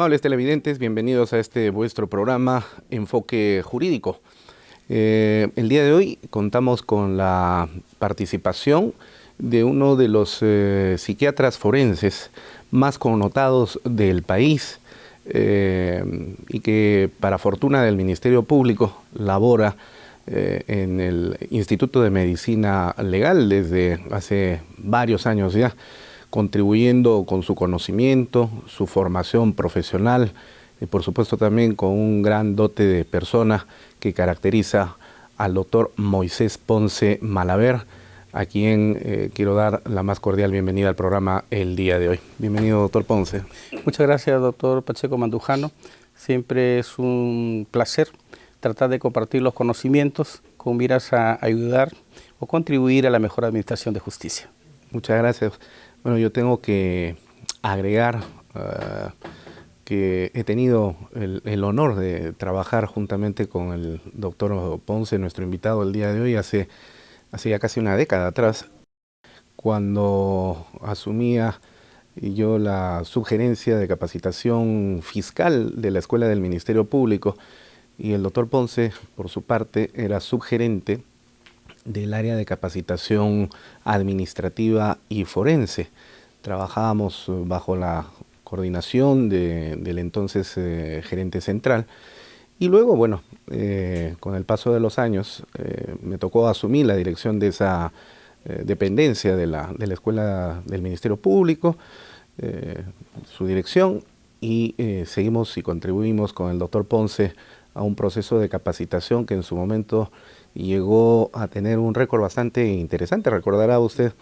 Amables televidentes, bienvenidos a este vuestro programa Enfoque Jurídico. El día de hoy contamos con la participación de uno de los psiquiatras forenses más connotados del país y que, para fortuna del Ministerio Público, labora en el Instituto de Medicina Legal desde hace varios años ya, contribuyendo con su conocimiento, su formación profesional y por supuesto también con un gran dote de persona que caracteriza al doctor Moisés Ponce Malaver, a quien quiero dar la más cordial bienvenida al programa el día de hoy. Bienvenido, doctor Ponce. Muchas gracias, doctor Pacheco Mandujano. Siempre es un placer tratar de compartir los conocimientos con miras a ayudar o contribuir a la mejor administración de justicia. Muchas gracias. Bueno, yo tengo que agregar que he tenido el honor de trabajar juntamente con el doctor Ponce, nuestro invitado el día de hoy, hace ya casi una década atrás, cuando asumía yo la subgerencia de capacitación fiscal de la Escuela del Ministerio Público, y el doctor Ponce, por su parte, era subgerente del área de capacitación administrativa y forense. Trabajábamos bajo la coordinación del entonces gerente central, y luego, bueno, con el paso de los años me tocó asumir la dirección de esa dependencia de la Escuela del Ministerio Público, su dirección, y seguimos y contribuimos con el doctor Ponce a un proceso de capacitación que en su momento llegó a tener un récord bastante interesante. Recordará usted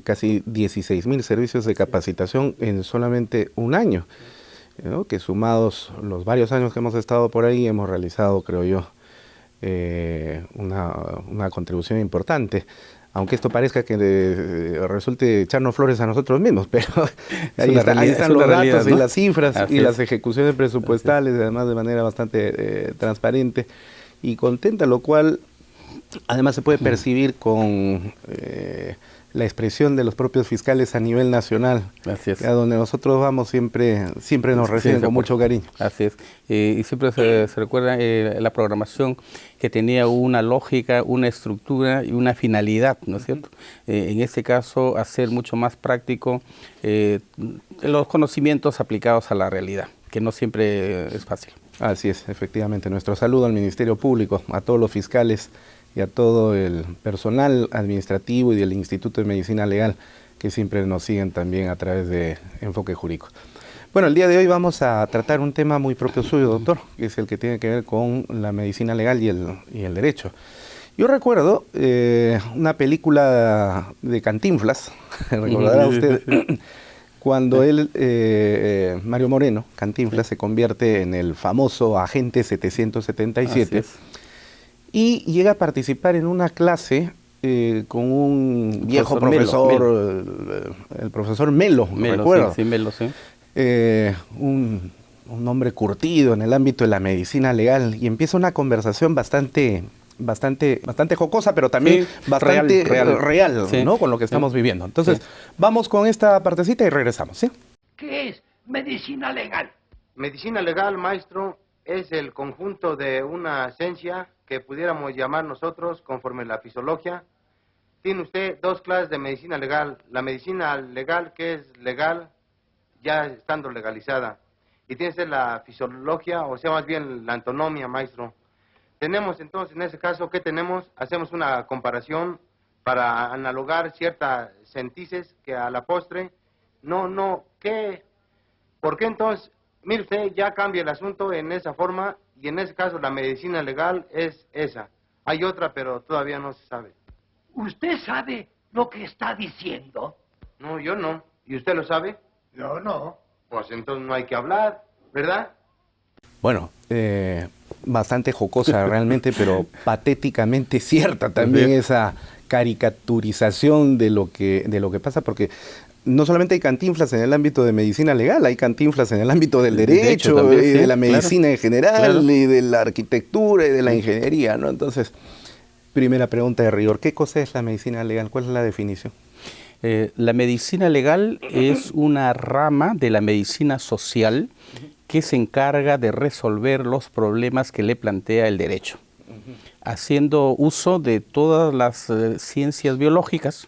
casi 16.000 servicios de capacitación en solamente un año, ¿no? Que sumados los varios años que hemos estado por ahí, hemos realizado, creo yo, una contribución importante. Aunque esto parezca que resulte echarnos flores a nosotros mismos, pero ahí están los datos, ¿no? Y las cifras y las ejecuciones presupuestales, además de manera bastante transparente y contenta, lo cual además se puede percibir con la expresión de los propios fiscales a nivel nacional, a donde nosotros vamos siempre nos reciben con mucho cariño. Así es, y siempre se recuerda la programación que tenía una lógica, una estructura y una finalidad, ¿no es cierto? En este caso, hacer mucho más práctico los conocimientos aplicados a la realidad, que no siempre es fácil. Así es, efectivamente. Nuestro saludo al Ministerio Público, a todos los fiscales y a todo el personal administrativo y del Instituto de Medicina Legal, que siempre nos siguen también a través de Enfoque Jurídico. Bueno, el día de hoy vamos a tratar un tema muy propio suyo, doctor, que es el que tiene que ver con la medicina legal y el derecho. Yo recuerdo una película de Cantinflas, recordará usted, cuando él, Mario Moreno, Cantinflas, se convierte en el famoso agente 777 y llega a participar en una clase con un viejo profesor, el profesor Melo, recuerdo. Sí, Melo, sí. Un hombre curtido en el ámbito de la medicina legal, y empieza una conversación bastante jocosa, pero también bastante real, sí, ¿no? Con lo que estamos viviendo. Entonces, vamos con esta partecita y regresamos, ¿sí? ¿Qué es medicina legal? Medicina legal, maestro, es el conjunto de una ciencia que pudiéramos llamar nosotros conforme la fisiología. Tiene usted dos clases de medicina legal. La medicina legal, que es legal ya estando legalizada. Y tiene usted la fisiología, o sea, más bien la anatomía, maestro. Tenemos entonces, en ese caso, ¿qué tenemos? Hacemos una comparación para analogar ciertas sentices que a la postre, ¿por qué entonces? Mire usted, ya cambia el asunto en esa forma, y en ese caso la medicina legal es esa. Hay otra, pero todavía no se sabe. ¿Usted sabe lo que está diciendo? No, yo no. ¿Y usted lo sabe? Yo no. Pues entonces no hay que hablar, ¿verdad? Bueno, bastante jocosa realmente, pero patéticamente cierta también esa caricaturización de lo que pasa, porque no solamente hay Cantinflas en el ámbito de medicina legal, hay Cantinflas en el ámbito del derecho también, y de la medicina en general, y de la arquitectura y de la ingeniería, ¿no? Entonces, primera pregunta de rigor, ¿qué cosa es la medicina legal? ¿Cuál es la definición? La medicina legal es una rama de la medicina social que se encarga de resolver los problemas que le plantea el derecho, haciendo uso de todas las ciencias biológicas,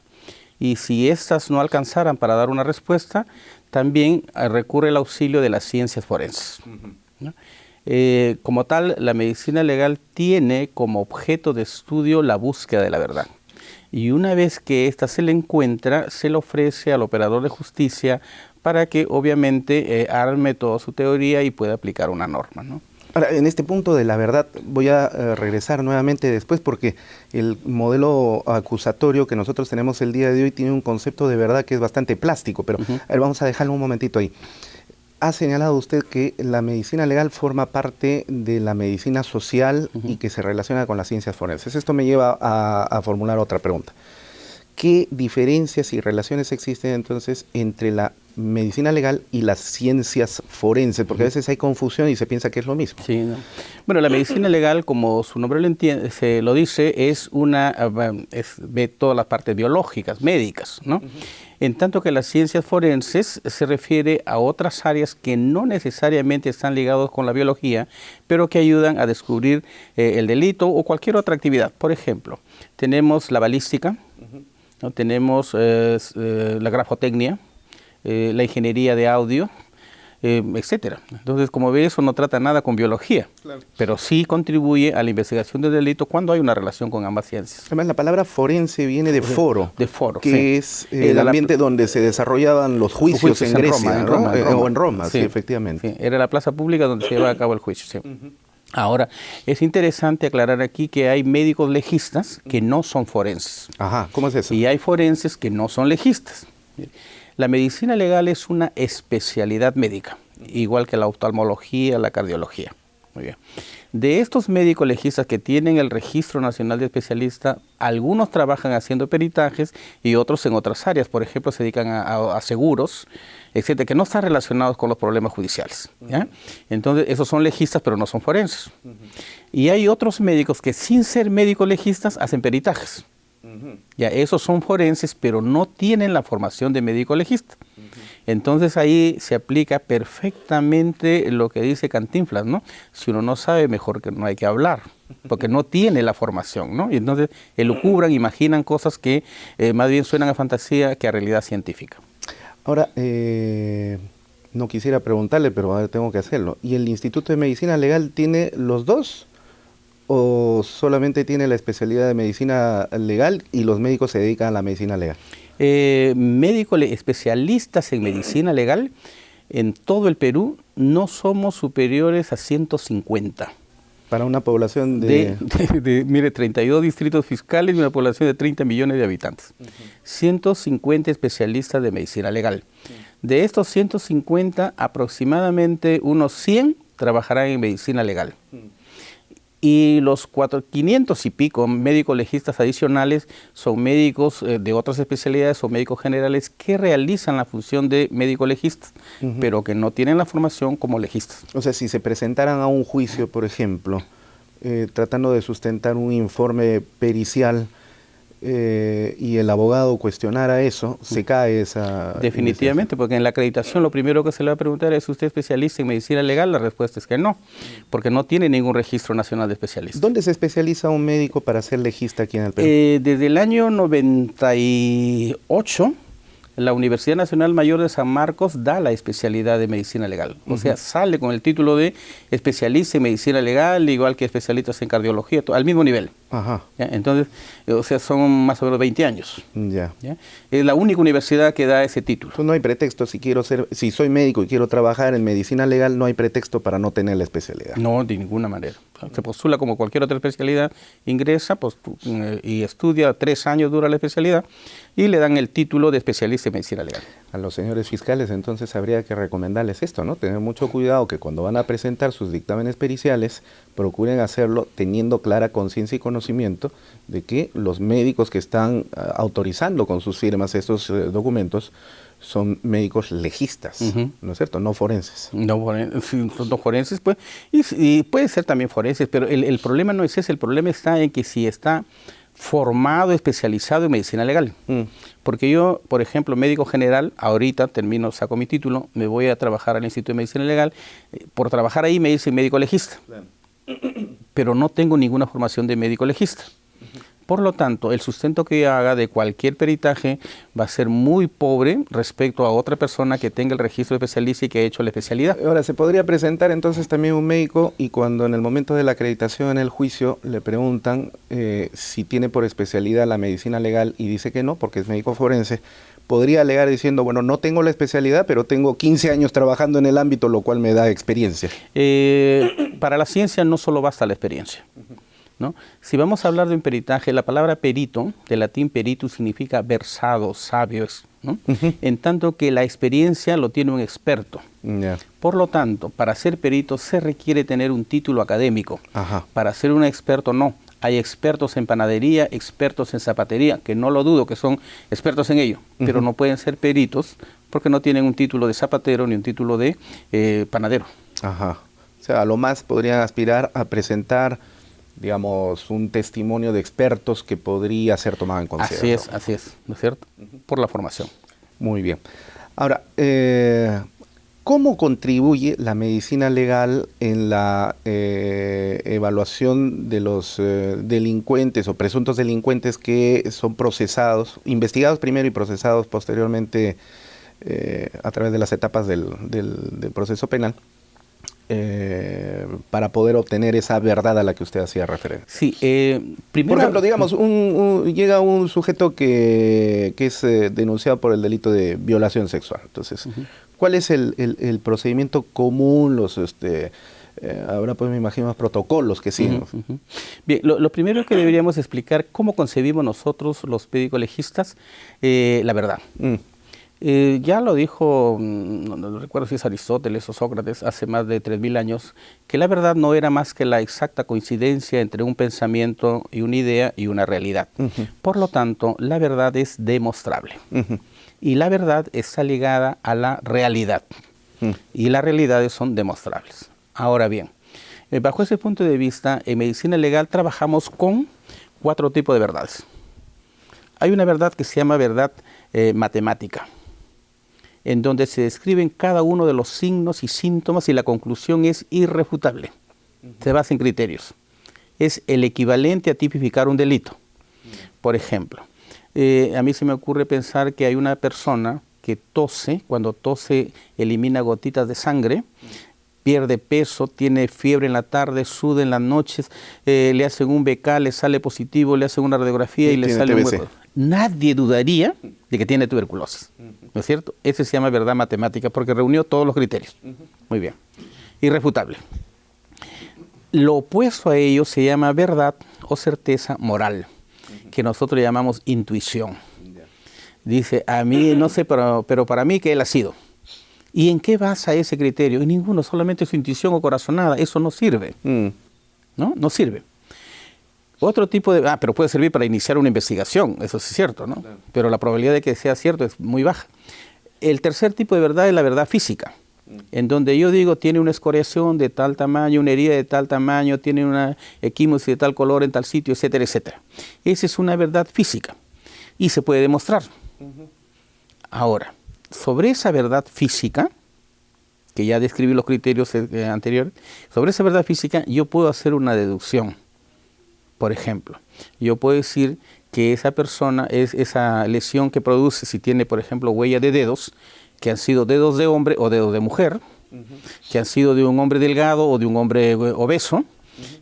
y si éstas no alcanzaran para dar una respuesta, también recurre el auxilio de las ciencias forenses, ¿no? Como tal, la medicina legal tiene como objeto de estudio la búsqueda de la verdad. Y una vez que ésta se le encuentra, se le ofrece al operador de justicia para que obviamente arme toda su teoría y pueda aplicar una norma, ¿no? Ahora, en este punto de la verdad voy a regresar nuevamente después, porque el modelo acusatorio que nosotros tenemos el día de hoy tiene un concepto de verdad que es bastante plástico, pero a ver, vamos a dejarlo un momentito ahí. Ha señalado usted que la medicina legal forma parte de la medicina social y que se relaciona con las ciencias forenses. Esto me lleva a formular otra pregunta. ¿Qué diferencias y relaciones existen entonces entre la medicina legal y las ciencias forenses? Porque a veces hay confusión y se piensa que es lo mismo. Sí, ¿no? Bueno, la medicina legal, como su nombre se lo dice, ve todas las partes biológicas, médicas, ¿no? En tanto que las ciencias forenses se refiere a otras áreas que no necesariamente están ligadas con la biología, pero que ayudan a descubrir el delito o cualquier otra actividad. Por ejemplo, tenemos la balística, ¿no? Tenemos la grafotecnia, la ingeniería de audio, etcétera. Entonces, como ve, eso no trata nada con biología, claro, pero sí contribuye a la investigación del delito cuando hay una relación con ambas ciencias. Además, la palabra forense viene de foro, que sí, es el ambiente donde se desarrollaban los juicios en Grecia, Roma, o en Roma, sí, efectivamente. Sí, era la plaza pública donde se llevaba a cabo el juicio, sí. Ahora, es interesante aclarar aquí que hay médicos legistas que no son forenses. Ajá, ¿cómo es eso? Y hay forenses que no son legistas. La medicina legal es una especialidad médica, igual que la oftalmología, la cardiología. Muy bien. De estos médicos legistas que tienen el Registro Nacional de Especialistas, algunos trabajan haciendo peritajes y otros en otras áreas. Por ejemplo, se dedican a seguros, etcétera, que no están relacionados con los problemas judiciales, ¿ya? Entonces, esos son legistas, pero no son forenses. Y hay otros médicos que, sin ser médicos legistas, hacen peritajes. Ya, esos son forenses, pero no tienen la formación de médico legista. Entonces ahí se aplica perfectamente lo que dice Cantinflas, ¿no? Si uno no sabe, mejor que no hay que hablar, porque no tiene la formación, ¿no? Y entonces elucubran, imaginan cosas que más bien suenan a fantasía que a realidad científica. Ahora, no quisiera preguntarle, pero a ver, tengo que hacerlo. ¿Y el Instituto de Medicina Legal tiene los dos? ¿O solamente tiene la especialidad de medicina legal y los médicos se dedican a la medicina legal? Médicos especialistas en medicina legal, en todo el Perú, no somos superiores a 150. Para una población mire, 32 distritos fiscales y una población de 30 millones de habitantes. 150 especialistas de medicina legal. De estos 150, aproximadamente unos 100 trabajarán en medicina legal. Y los 500 y pico médicos legistas adicionales son médicos de otras especialidades o médicos generales que realizan la función de médico legista, pero que no tienen la formación como legistas. O sea, si se presentaran a un juicio, por ejemplo, tratando de sustentar un informe pericial y el abogado cuestionara eso, se cae esa... Definitivamente, porque en la acreditación lo primero que se le va a preguntar es: ¿usted es especialista en medicina legal? La respuesta es que no, porque no tiene ningún registro nacional de especialistas. ¿Dónde se especializa un médico para ser legista aquí en el Perú? Desde el año 98, la Universidad Nacional Mayor de San Marcos da la especialidad de medicina legal. O sea, sale con el título de especialista en medicina legal, igual que especialistas en cardiología, al mismo nivel. Ajá. ¿Ya? Entonces, o sea, son más o menos 20 años. Ya. ¿Ya? Es la única universidad que da ese título. Entonces no hay pretexto, si soy médico y quiero trabajar en medicina legal, no hay pretexto para no tener la especialidad. No, de ninguna manera. Se postula como cualquier otra especialidad, ingresa y estudia, 3 años dura la especialidad, y le dan el título de especialista en medicina legal. A los señores fiscales entonces habría que recomendarles esto, ¿no? Tener mucho cuidado que cuando van a presentar sus dictámenes periciales, procuren hacerlo teniendo clara conciencia y conocimiento de que los médicos que están autorizando con sus firmas estos documentos son médicos legistas, ¿no es cierto? No forenses. No forenses, pues, y puede ser también forenses, pero el problema no es ese, el problema está en que si está formado, especializado en medicina legal. Porque yo, por ejemplo, médico general, ahorita termino, saco mi título, me voy a trabajar al Instituto de Medicina Legal. Por trabajar ahí me dicen médico legista. Claro. Pero no tengo ninguna formación de médico legista. Por lo tanto, el sustento que yo haga de cualquier peritaje va a ser muy pobre respecto a otra persona que tenga el registro de especialista y que ha hecho la especialidad. Ahora, ¿se podría presentar entonces también un médico y cuando en el momento de la acreditación en el juicio le preguntan si tiene por especialidad la medicina legal y dice que no, porque es médico forense, podría alegar diciendo, bueno, no tengo la especialidad, pero tengo 15 años trabajando en el ámbito, lo cual me da experiencia? Para la ciencia no solo basta la experiencia. ¿No? Si vamos a hablar de un peritaje, la palabra perito, del latín peritus, significa versado, sabio, ¿no? En tanto que la experiencia lo tiene un experto. Por lo tanto, para ser perito se requiere tener un título académico. Para ser un experto no. Hay expertos en panadería, expertos en zapatería, que no lo dudo que son expertos en ello, pero no pueden ser peritos porque no tienen un título de zapatero ni un título de panadero. O sea, a lo más podrían aspirar a presentar, digamos, un testimonio de expertos que podría ser tomado en consideración. Así es, ¿no es cierto? Por la formación. Muy bien. Ahora, ¿cómo contribuye la medicina legal en la evaluación de los delincuentes o presuntos delincuentes que son procesados, investigados primero y procesados posteriormente a través de las etapas del proceso penal? Para poder obtener esa verdad a la que usted hacía referencia. Sí, primero... Por ejemplo, digamos, llega un sujeto que es denunciado por el delito de violación sexual. Entonces, ¿cuál es el procedimiento común? Ahora pues me imagino los protocolos que siguen. Bien, lo primero que deberíamos explicar cómo concebimos nosotros los médicos legistas la verdad. Ya lo dijo, no recuerdo si es Aristóteles o Sócrates, hace más de 3000 años, que la verdad no era más que la exacta coincidencia entre un pensamiento y una idea y una realidad. Por lo tanto, la verdad es demostrable. Y la verdad está ligada a la realidad. Y las realidades son demostrables. Ahora bien, bajo ese punto de vista, en medicina legal trabajamos con 4 tipos de verdades. Hay una verdad que se llama verdad matemática, en donde se describen cada uno de los signos y síntomas y la conclusión es irrefutable. Se basa en criterios. Es el equivalente a tipificar un delito. Por ejemplo, a mí se me ocurre pensar que hay una persona que tose, cuando tose elimina gotitas de sangre, pierde peso, tiene fiebre en la tarde, suda en las noches, le hacen un BK, le sale positivo, le hacen una radiografía y le sale un hueco. Nadie dudaría de que tiene tuberculosis, ¿no es cierto? Ese se llama verdad matemática porque reunió todos los criterios. Muy bien. Irrefutable. Lo opuesto a ello se llama verdad o certeza moral, que nosotros llamamos intuición. Dice, a mí no sé, pero para mí que él ha sido. ¿Y en qué basa ese criterio? En ninguno, solamente su intuición o corazonada. Eso no sirve. ¿No? No sirve. Otro tipo de... pero puede servir para iniciar una investigación, eso sí es cierto, ¿no? Claro. Pero la probabilidad de que sea cierto es muy baja. El tercer tipo de verdad es la verdad física, en donde yo digo, tiene una escoriación de tal tamaño, una herida de tal tamaño, tiene una equimosis de tal color en tal sitio, etcétera, etcétera. Esa es una verdad física y se puede demostrar. Ahora, sobre esa verdad física, que ya describí los criterios anteriores, sobre esa verdad física yo puedo hacer una deducción. Por ejemplo, yo puedo decir que esa persona es esa lesión que produce, si tiene, por ejemplo, huella de dedos, que han sido dedos de hombre o dedos de mujer, que han sido de un hombre delgado o de un hombre obeso,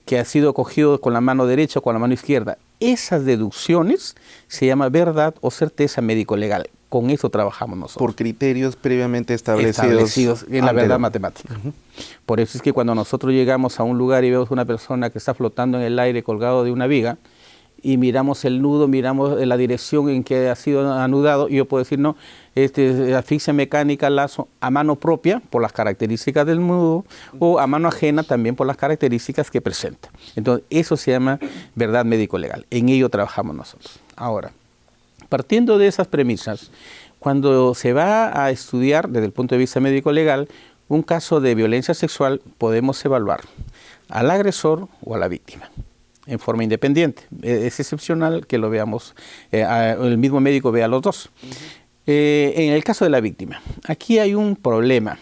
que ha sido cogido con la mano derecha o con la mano izquierda. Esas deducciones se llama verdad o certeza médico-legal. Con eso trabajamos nosotros. Por criterios previamente establecidos en la verdad matemática. Por eso es que cuando nosotros llegamos a un lugar y vemos una persona que está flotando en el aire colgado de una viga y miramos el nudo, miramos la dirección en que ha sido anudado, y yo puedo decir, no, asfixia mecánica, lazo a mano propia por las características del nudo o a mano ajena también por las características que presenta. Entonces, eso se llama verdad médico-legal. En ello trabajamos nosotros. Ahora, partiendo de esas premisas, cuando se va a estudiar desde el punto de vista médico-legal un caso de violencia sexual, podemos evaluar al agresor o a la víctima. en forma independiente. Es excepcional que lo veamos, el mismo médico vea a los dos. En el caso de la víctima, aquí hay un problema,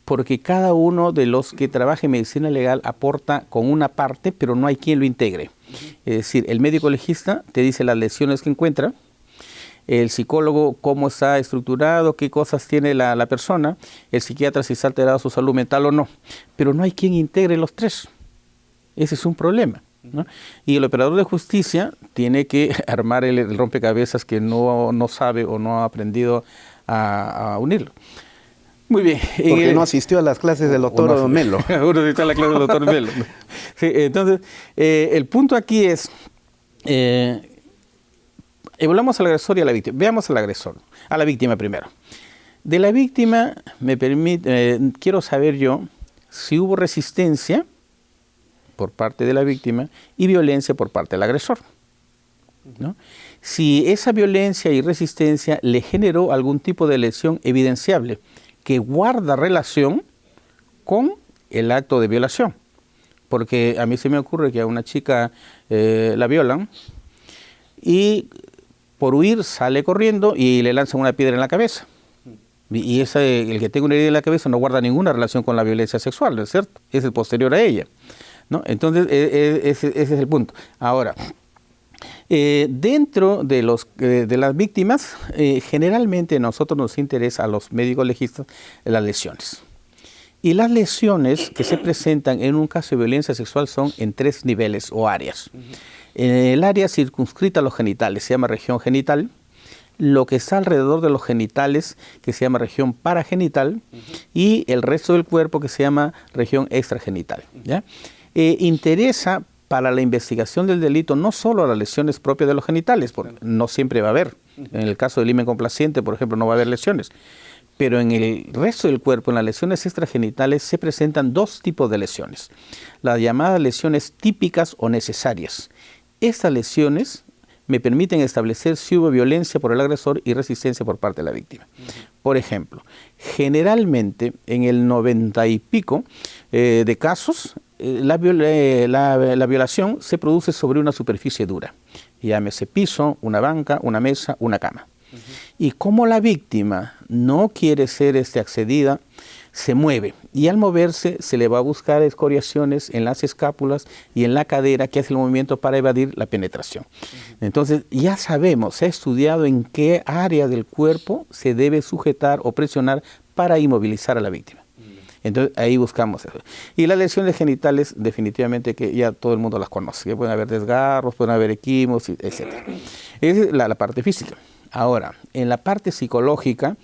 porque cada uno de los que trabaja en medicina legal aporta con una parte, pero no hay quien lo integre. Es decir, el médico legista te dice las lesiones que encuentra, el psicólogo cómo está estructurado, qué cosas tiene la persona, el psiquiatra si está alterada su salud mental o no, pero no hay quien integre los tres. Ese es un problema, ¿no? Y el operador de justicia tiene que armar el rompecabezas que no sabe o no ha aprendido a unirlo. Muy bien. Porque no asistió a las clases del doctor Melo. Uno asistió a la clase del doctor Melo. Sí, entonces, el punto aquí es, evaluamos al agresor y a la víctima. Veamos al agresor, a la víctima primero. De la víctima, quiero saber yo si hubo resistencia por parte de la víctima y violencia por parte del agresor, ¿no? Si esa violencia y resistencia le generó algún tipo de lesión evidenciable que guarda relación con el acto de violación. Porque a mí se me ocurre que a una chica la violan y por huir sale corriendo y le lanzan una piedra en la cabeza. Y el que tenga una herida en la cabeza no guarda ninguna relación con la violencia sexual, ¿no es cierto? Es el posterior a ella, ¿no? Entonces, ese es el punto. Ahora, dentro de las víctimas, generalmente a nosotros nos interesa, a los médicos legistas, las lesiones. Y las lesiones que se presentan en un caso de violencia sexual son en 3 niveles o áreas. El área circunscrita a los genitales se llama región genital. Lo que está alrededor de los genitales, que se llama región paragenital, y el resto del cuerpo, que se llama región extragenital, ¿ya? Interesa para la investigación del delito no solo las lesiones propias de los genitales, porque no siempre va a haber. En el caso del himen complaciente, por ejemplo, no va a haber lesiones. Pero en el resto del cuerpo, en las lesiones extragenitales, se presentan 2 tipos de lesiones. Las llamadas lesiones típicas o necesarias. Estas lesiones me permiten establecer si hubo violencia por el agresor y resistencia por parte de la víctima. Por ejemplo, generalmente en el 90 y pico de casos, la violación se produce sobre una superficie dura. Llámese piso, una banca, una mesa, una cama. Y como la víctima no quiere ser accedida, se mueve, y al moverse se le va a buscar escoriaciones en las escápulas y en la cadera, que hace el movimiento para evadir la penetración. Entonces ya sabemos, se ha estudiado en qué área del cuerpo se debe sujetar o presionar para inmovilizar a la víctima. Entonces ahí buscamos eso. Y las lesiones genitales, definitivamente que ya todo el mundo las conoce, que pueden haber desgarros, pueden haber equimos, etc. Esa es la parte física. Ahora, en la parte psicológica,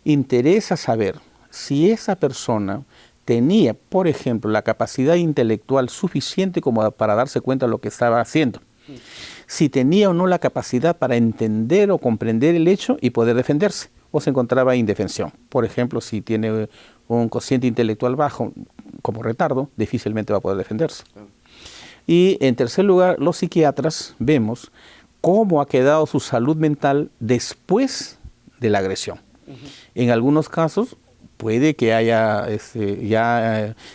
interesa saber si esa persona tenía, por ejemplo, la capacidad intelectual suficiente como para darse cuenta de lo que estaba haciendo. Si tenía o no la capacidad para entender o comprender el hecho y poder defenderse, o se encontraba indefensión. Por ejemplo, si tiene un cociente intelectual bajo, como retardo, difícilmente va a poder defenderse. Y en tercer lugar, los psiquiatras vemos cómo ha quedado su salud mental después de la agresión. En algunos casos puede que haya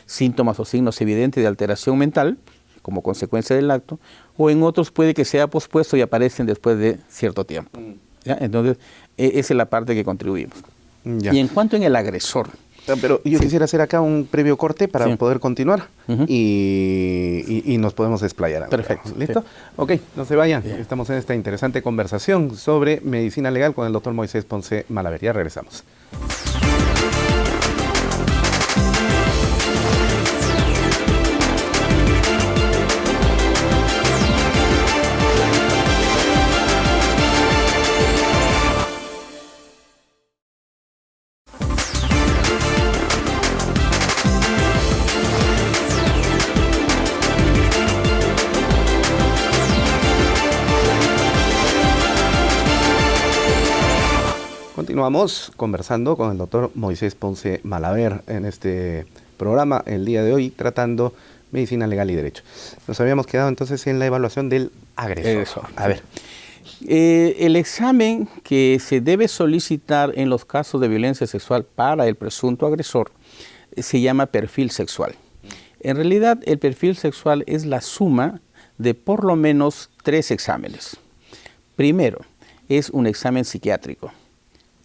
síntomas o signos evidentes de alteración mental como consecuencia del acto, o en otros puede que sea pospuesto y aparecen después de cierto tiempo. ¿Ya? Entonces, esa es la parte que contribuimos. Ya. Y en cuanto en el agresor. Pero yo quisiera hacer acá un previo corte para poder continuar y nos podemos explayar. Perfecto. ¿Listo? Sí. Ok, no se vayan. Bien. Estamos en esta interesante conversación sobre medicina legal con el doctor Moisés Ponce Malaver. Ya regresamos. Continuamos conversando con el doctor Moisés Ponce Malaver en este programa el día de hoy, tratando medicina legal y derecho. Nos habíamos quedado entonces en la evaluación del agresor. Eso. A ver. El examen que se debe solicitar en los casos de violencia sexual para el presunto agresor se llama perfil sexual. En realidad, el perfil sexual es la suma de por lo menos 3 exámenes. Primero, es un examen psiquiátrico.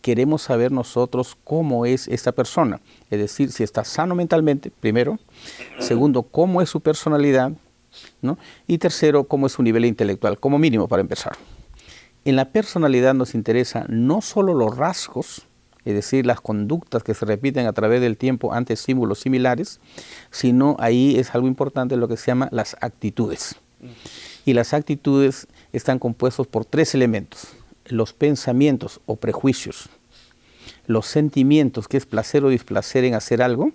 Queremos saber nosotros cómo es esta persona, es decir, si está sano mentalmente, primero. Segundo, cómo es su personalidad, ¿no? Y tercero, cómo es su nivel intelectual, como mínimo para empezar. En la personalidad nos interesa no solo los rasgos, es decir, las conductas que se repiten a través del tiempo ante estímulos similares, sino ahí es algo importante lo que se llama las actitudes. Y las actitudes están compuestos por 3 elementos: los pensamientos o prejuicios, los sentimientos, que es placer o displacer en hacer algo,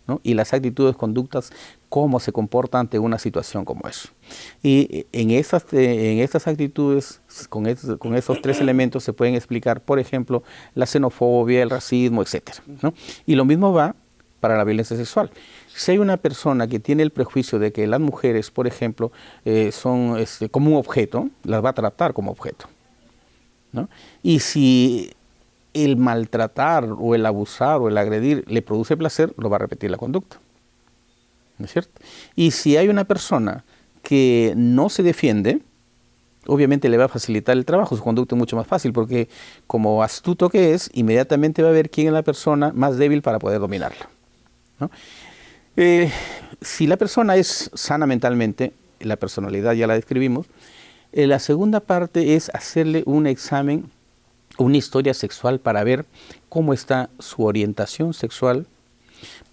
¿no? Y las actitudes, conductas, cómo se comporta ante una situación como eso. Y en estas actitudes, con esos 3 elementos se pueden explicar, por ejemplo, la xenofobia, el racismo, etc., ¿no? Y lo mismo va para la violencia sexual. Si hay una persona que tiene el prejuicio de que las mujeres, por ejemplo, son como un objeto, las va a tratar como objeto, ¿no? Y si el maltratar o el abusar o el agredir le produce placer, lo va a repetir la conducta, ¿no es cierto? Y si hay una persona que no se defiende, obviamente le va a facilitar el trabajo, su conducta es mucho más fácil, porque como astuto que es, inmediatamente va a ver quién es la persona más débil para poder dominarla, ¿no? Si la persona es sana mentalmente, la personalidad ya la describimos, la segunda parte es hacerle un examen, una historia sexual para ver cómo está su orientación sexual,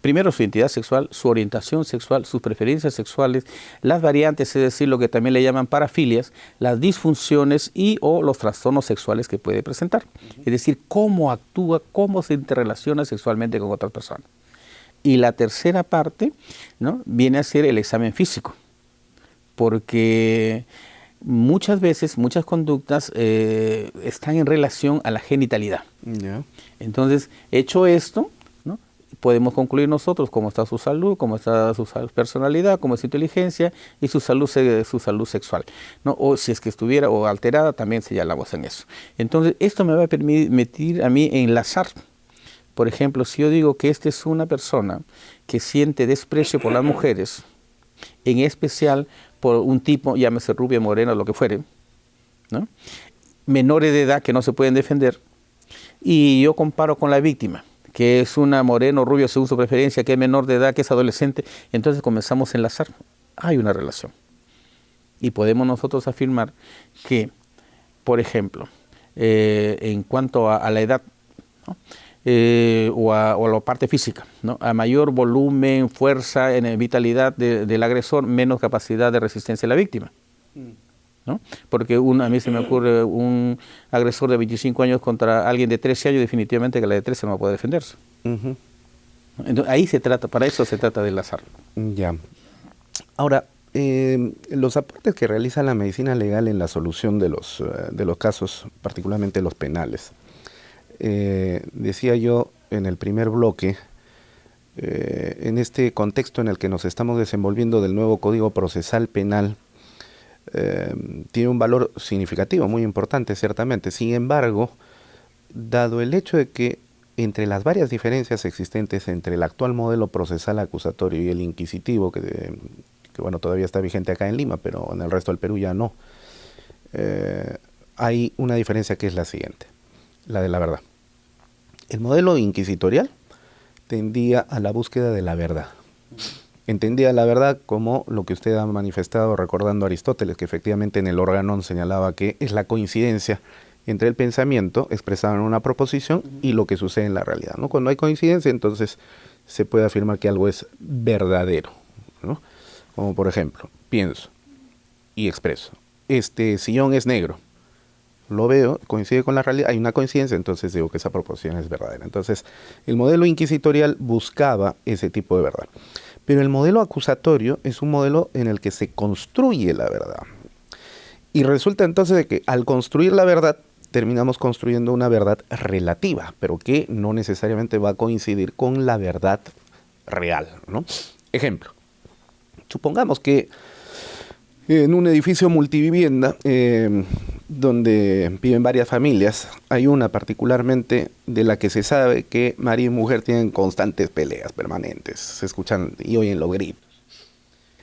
primero su identidad sexual, su orientación sexual, sus preferencias sexuales, las variantes, es decir, lo que también le llaman parafilias, las disfunciones y o los trastornos sexuales que puede presentar. Es decir, cómo actúa, cómo se interrelaciona sexualmente con otras personas. Y la tercera parte, ¿no?, viene a ser el examen físico, porque muchas veces, muchas conductas están en relación a la genitalidad. Yeah. Entonces, hecho esto, ¿no?, podemos concluir nosotros cómo está su salud, cómo está su personalidad, cómo es su inteligencia y su salud sexual, ¿no? O si es que estuviera o alterada, también señalamos en eso. Entonces, esto me va a permitir a mí enlazar. Por ejemplo, si yo digo que esta es una persona que siente desprecio por las mujeres, en especial por un tipo, llámese rubia, morena, lo que fuere, ¿no?, menores de edad que no se pueden defender, y yo comparo con la víctima, que es una morena o rubia según su preferencia, que es menor de edad, que es adolescente, entonces comenzamos a enlazar. Hay una relación. Y podemos nosotros afirmar que, por ejemplo, en cuanto a la edad, ¿no?, o a la parte física, ¿no?, a mayor volumen, fuerza, vitalidad del agresor, menos capacidad de resistencia de la víctima, ¿no? Porque a mí se me ocurre un agresor de 25 años contra alguien de 13 años, definitivamente que la de 13 no va a poder defenderse. Entonces, ahí se trata, para eso se trata de enlazar. Ya. Ahora, los aportes que realiza la medicina legal en la solución de los casos, particularmente los penales, decía yo en el primer bloque, en este contexto en el que nos estamos desenvolviendo del nuevo Código Procesal Penal, tiene un valor significativo, muy importante, ciertamente. Sin embargo, dado el hecho de que entre las varias diferencias existentes entre el actual modelo procesal acusatorio y el inquisitivo, que bueno, todavía está vigente acá en Lima, pero en el resto del Perú ya no, hay una diferencia que es la siguiente, la de la verdad. El modelo inquisitorial tendía a la búsqueda de la verdad. Entendía la verdad como lo que usted ha manifestado recordando a Aristóteles, que efectivamente en el Organón señalaba que es la coincidencia entre el pensamiento expresado en una proposición y lo que sucede en la realidad, ¿no? Cuando hay coincidencia, entonces se puede afirmar que algo es verdadero, ¿no? Como por ejemplo, pienso y expreso, este sillón es negro. Lo veo, coincide con la realidad, hay una coincidencia, entonces digo que esa proposición es verdadera. Entonces, el modelo inquisitorial buscaba ese tipo de verdad. Pero el modelo acusatorio es un modelo en el que se construye la verdad. Y resulta entonces de que al construir la verdad, terminamos construyendo una verdad relativa, pero que no necesariamente va a coincidir con la verdad real, ¿no? Ejemplo, supongamos que en un edificio multivivienda, donde viven varias familias, hay una particularmente de la que se sabe que marido y mujer tienen constantes peleas permanentes, se escuchan y oyen los gritos.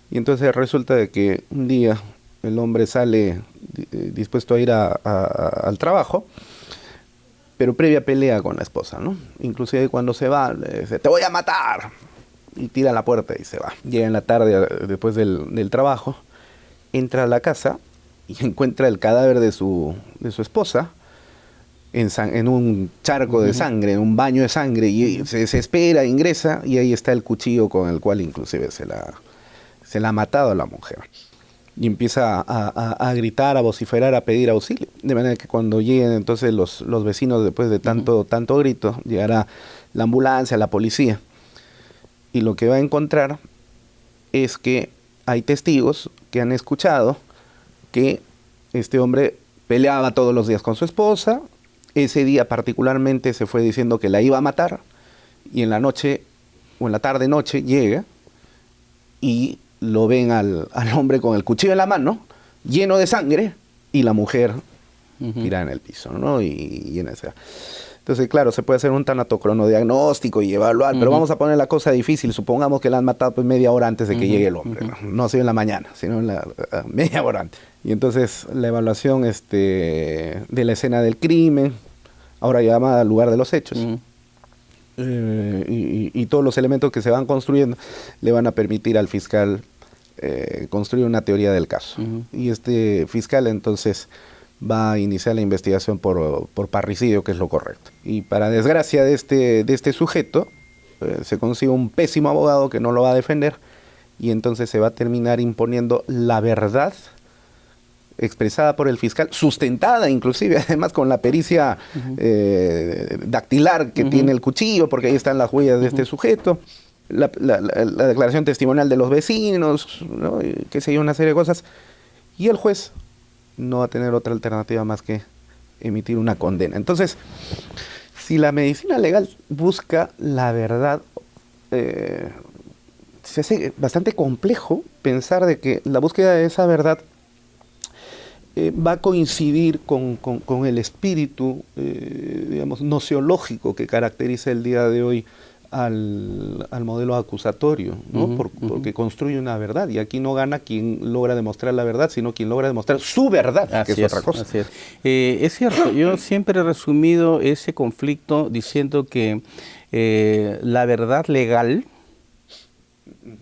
Y entonces resulta de que un día El hombre sale dispuesto a ir al trabajo, pero previa pelea con la esposa, ¿no? Inclusive cuando se va, le dice, te voy a matar, y tira la puerta y se va. Llega en la tarde, después del trabajo, entra a la casa y encuentra el cadáver de su esposa en un charco de sangre, en un baño de sangre, y se desespera, ingresa, y ahí está el cuchillo con el cual inclusive se la ha matado a la mujer. Y empieza a gritar, a vociferar, a pedir auxilio. De manera que cuando lleguen entonces los vecinos, después de tanto grito, llegará la ambulancia, la policía. Y lo que va a encontrar es que hay testigos que han escuchado que este hombre peleaba todos los días con su esposa. Ese día particularmente se fue diciendo que la iba a matar. Y en la noche, o en la tarde-noche, llega y lo ven al hombre con el cuchillo en la mano, lleno de sangre, y la mujer tirada en el piso, ¿no? Y en esa. Entonces, claro, se puede hacer un tanatocronodiagnóstico y evaluar, pero vamos a poner la cosa difícil. Supongamos que la han matado pues media hora antes de que llegue el hombre, no ha sido en la mañana, sino en la media hora antes. Y entonces la evaluación de la escena del crimen, ahora llamada al lugar de los hechos, y todos los elementos que se van construyendo le van a permitir al fiscal construir una teoría del caso. Y este fiscal entonces va a iniciar la investigación por parricidio, que es lo correcto. Y para desgracia de este sujeto, se consigue un pésimo abogado que no lo va a defender, y entonces se va a terminar imponiendo la verdad expresada por el fiscal, sustentada inclusive además con la pericia dactilar que tiene el cuchillo, porque ahí están las huellas de este sujeto, la declaración testimonial de los vecinos, ¿no? Qué sé yo, una serie de cosas, y el juez no va a tener otra alternativa más que emitir una condena. Entonces, si la medicina legal busca la verdad, se hace bastante complejo pensar de que la búsqueda de esa verdad va a coincidir con el espíritu, digamos, nociológico que caracteriza el día de hoy al modelo acusatorio, ¿no? Porque construye una verdad, y aquí no gana quien logra demostrar la verdad, sino quien logra demostrar su verdad, así que es otra cosa. Así es. Es cierto, yo siempre he resumido ese conflicto diciendo que la verdad legal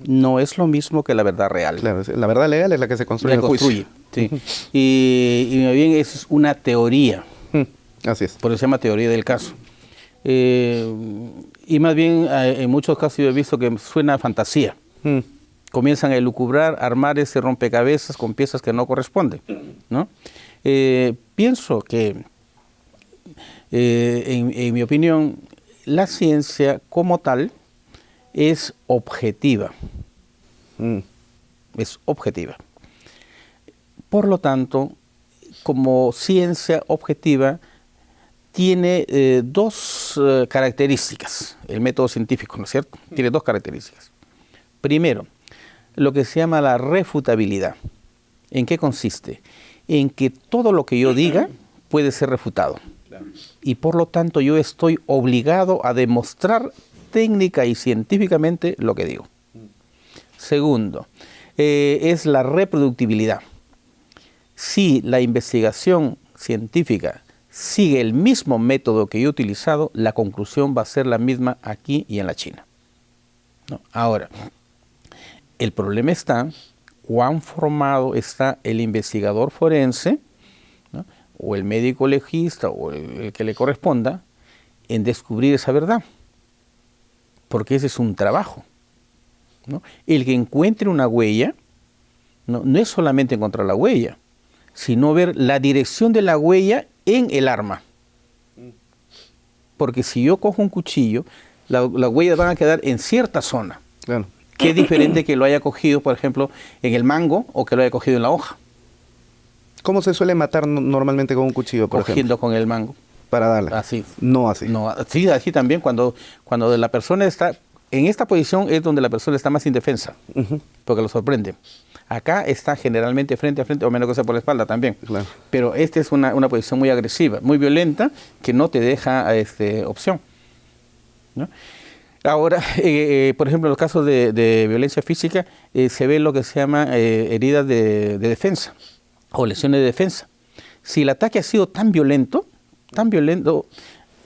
no es lo mismo que la verdad real. Claro, la verdad legal es la que se construye en el juicio. Sí. Y más bien es una teoría. Así es. Por eso se llama teoría del caso. Y más bien en muchos casos yo he visto que suena a fantasía. Comienzan a elucubrar, a armar ese rompecabezas con piezas que no corresponden, ¿no? Pienso que, en mi opinión, la ciencia como tal es objetiva. Es objetiva. Por lo tanto, como ciencia objetiva, tiene dos características, el método científico, ¿no es cierto? Tiene dos características. Primero, lo que se llama la refutabilidad. ¿En qué consiste? En que todo lo que yo diga puede ser refutado. Y por lo tanto yo estoy obligado a demostrar técnica y científicamente lo que digo. Segundo, es la reproductibilidad. Si la investigación científica sigue el mismo método que yo he utilizado, la conclusión va a ser la misma aquí y en la China, ¿no? Ahora, el problema está cuán formado está el investigador forense, ¿no? O el médico legista o el que le corresponda en descubrir esa verdad, porque ese es un trabajo, ¿no? El que encuentre una huella, no es solamente encontrar la huella, sino ver la dirección de la huella en el arma. Porque si yo cojo un cuchillo, las huellas van a quedar en cierta zona. Claro. Que es diferente que lo haya cogido, por ejemplo, en el mango o que lo haya cogido en la hoja. ¿Cómo se suele matar normalmente con un cuchillo, por Cogiendo ejemplo? con el mango. Para darle. Así. No así. No, sí, así también cuando la persona está en esta posición es donde la persona está más indefensa, porque lo sorprende. Acá está generalmente frente a frente, o menos que sea por la espalda también. Claro. Pero esta es una posición muy agresiva, muy violenta, que no te deja opción, ¿no? Ahora, por ejemplo, en los casos de violencia física, se ve lo que se llama heridas de defensa. o lesiones de defensa. Si el ataque ha sido tan violento,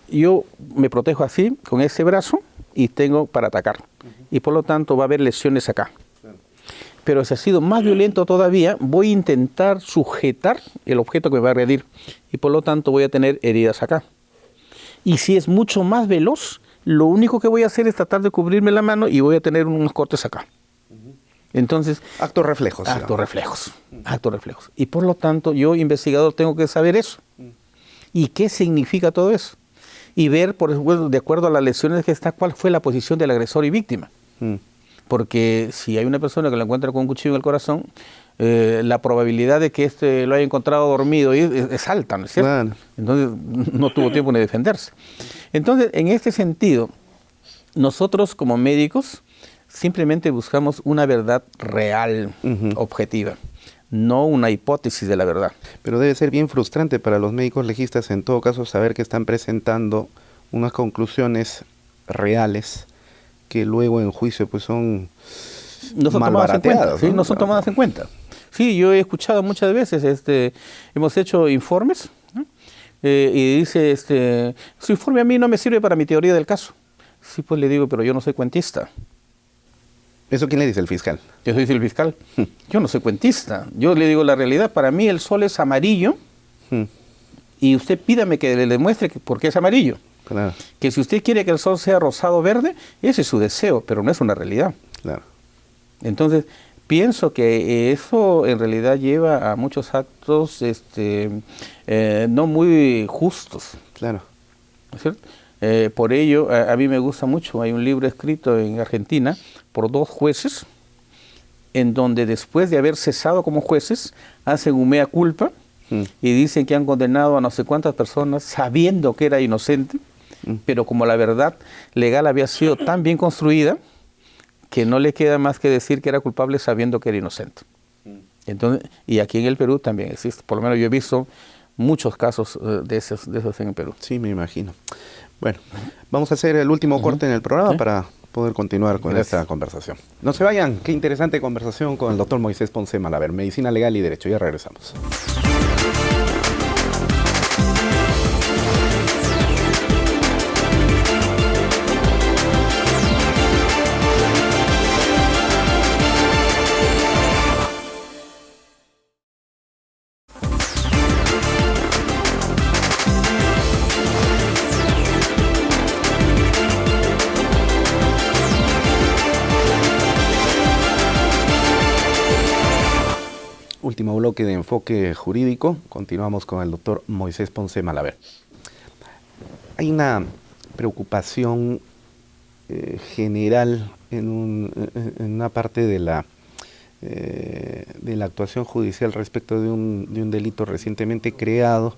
yo me protejo así, con ese brazo, y tengo para atacar. Y por lo tanto va a haber lesiones acá. Pero si ha sido más violento todavía, voy a intentar sujetar el objeto que me va a agredir. Y por lo tanto voy a tener heridas acá. Y si es mucho más veloz, lo único que voy a hacer es tratar de cubrirme la mano y voy a tener unos cortes acá. Entonces, Actos reflejos. actos reflejos. Y por lo tanto, yo, investigador, tengo que saber eso. ¿Y qué significa todo eso? Y ver, por ejemplo, de acuerdo a las lesiones que está, cuál fue la posición del agresor y víctima. Porque si hay una persona que lo encuentra con un cuchillo en el corazón, la probabilidad de que lo haya encontrado dormido es alta, ¿no es cierto? Claro. Entonces no tuvo tiempo ni de defenderse. Entonces, en este sentido, nosotros como médicos simplemente buscamos una verdad real, objetiva, no una hipótesis de la verdad. Pero debe ser bien frustrante para los médicos legistas, en todo caso, saber que están presentando unas conclusiones reales que luego en juicio pues son No son tomadas en cuenta, ¿sí? No son tomadas en cuenta. Sí, yo he escuchado muchas veces, hemos hecho informes, ¿no? Y dice, su informe a mí no me sirve para mi teoría del caso. Sí, pues le digo, pero yo no soy cuentista. ¿Eso quién le dice? El fiscal. Yo soy el fiscal. Yo no soy cuentista. Yo le digo la realidad. Para mí el sol es amarillo y usted pídame que le demuestre por qué es amarillo. Claro, Que si usted quiere que el sol sea rosado o verde, ese es su deseo, pero no es una realidad. claro. Entonces, pienso que eso en realidad lleva a muchos actos no muy justos. Claro. ¿No es cierto? Por ello, a mí me gusta mucho, hay un libro escrito en Argentina por 2 jueces, en donde después de haber cesado como jueces, hacen un mea culpa y dicen que han condenado a no sé cuántas personas sabiendo que era inocente, pero como la verdad legal había sido tan bien construida, que no le queda más que decir que era culpable sabiendo que era inocente. Entonces, y aquí en el Perú también existe, por lo menos yo he visto muchos casos de esos en el Perú. Sí, me imagino. Bueno, vamos a hacer el último corte en el programa para poder continuar con esta conversación. No se vayan, qué interesante conversación con el doctor Moisés Ponce Malaver, Medicina Legal y Derecho. Ya regresamos. Último bloque de enfoque jurídico. Continuamos con el doctor Moisés Ponce Malaver. Hay una preocupación general en una parte de la actuación judicial respecto de un delito recientemente creado,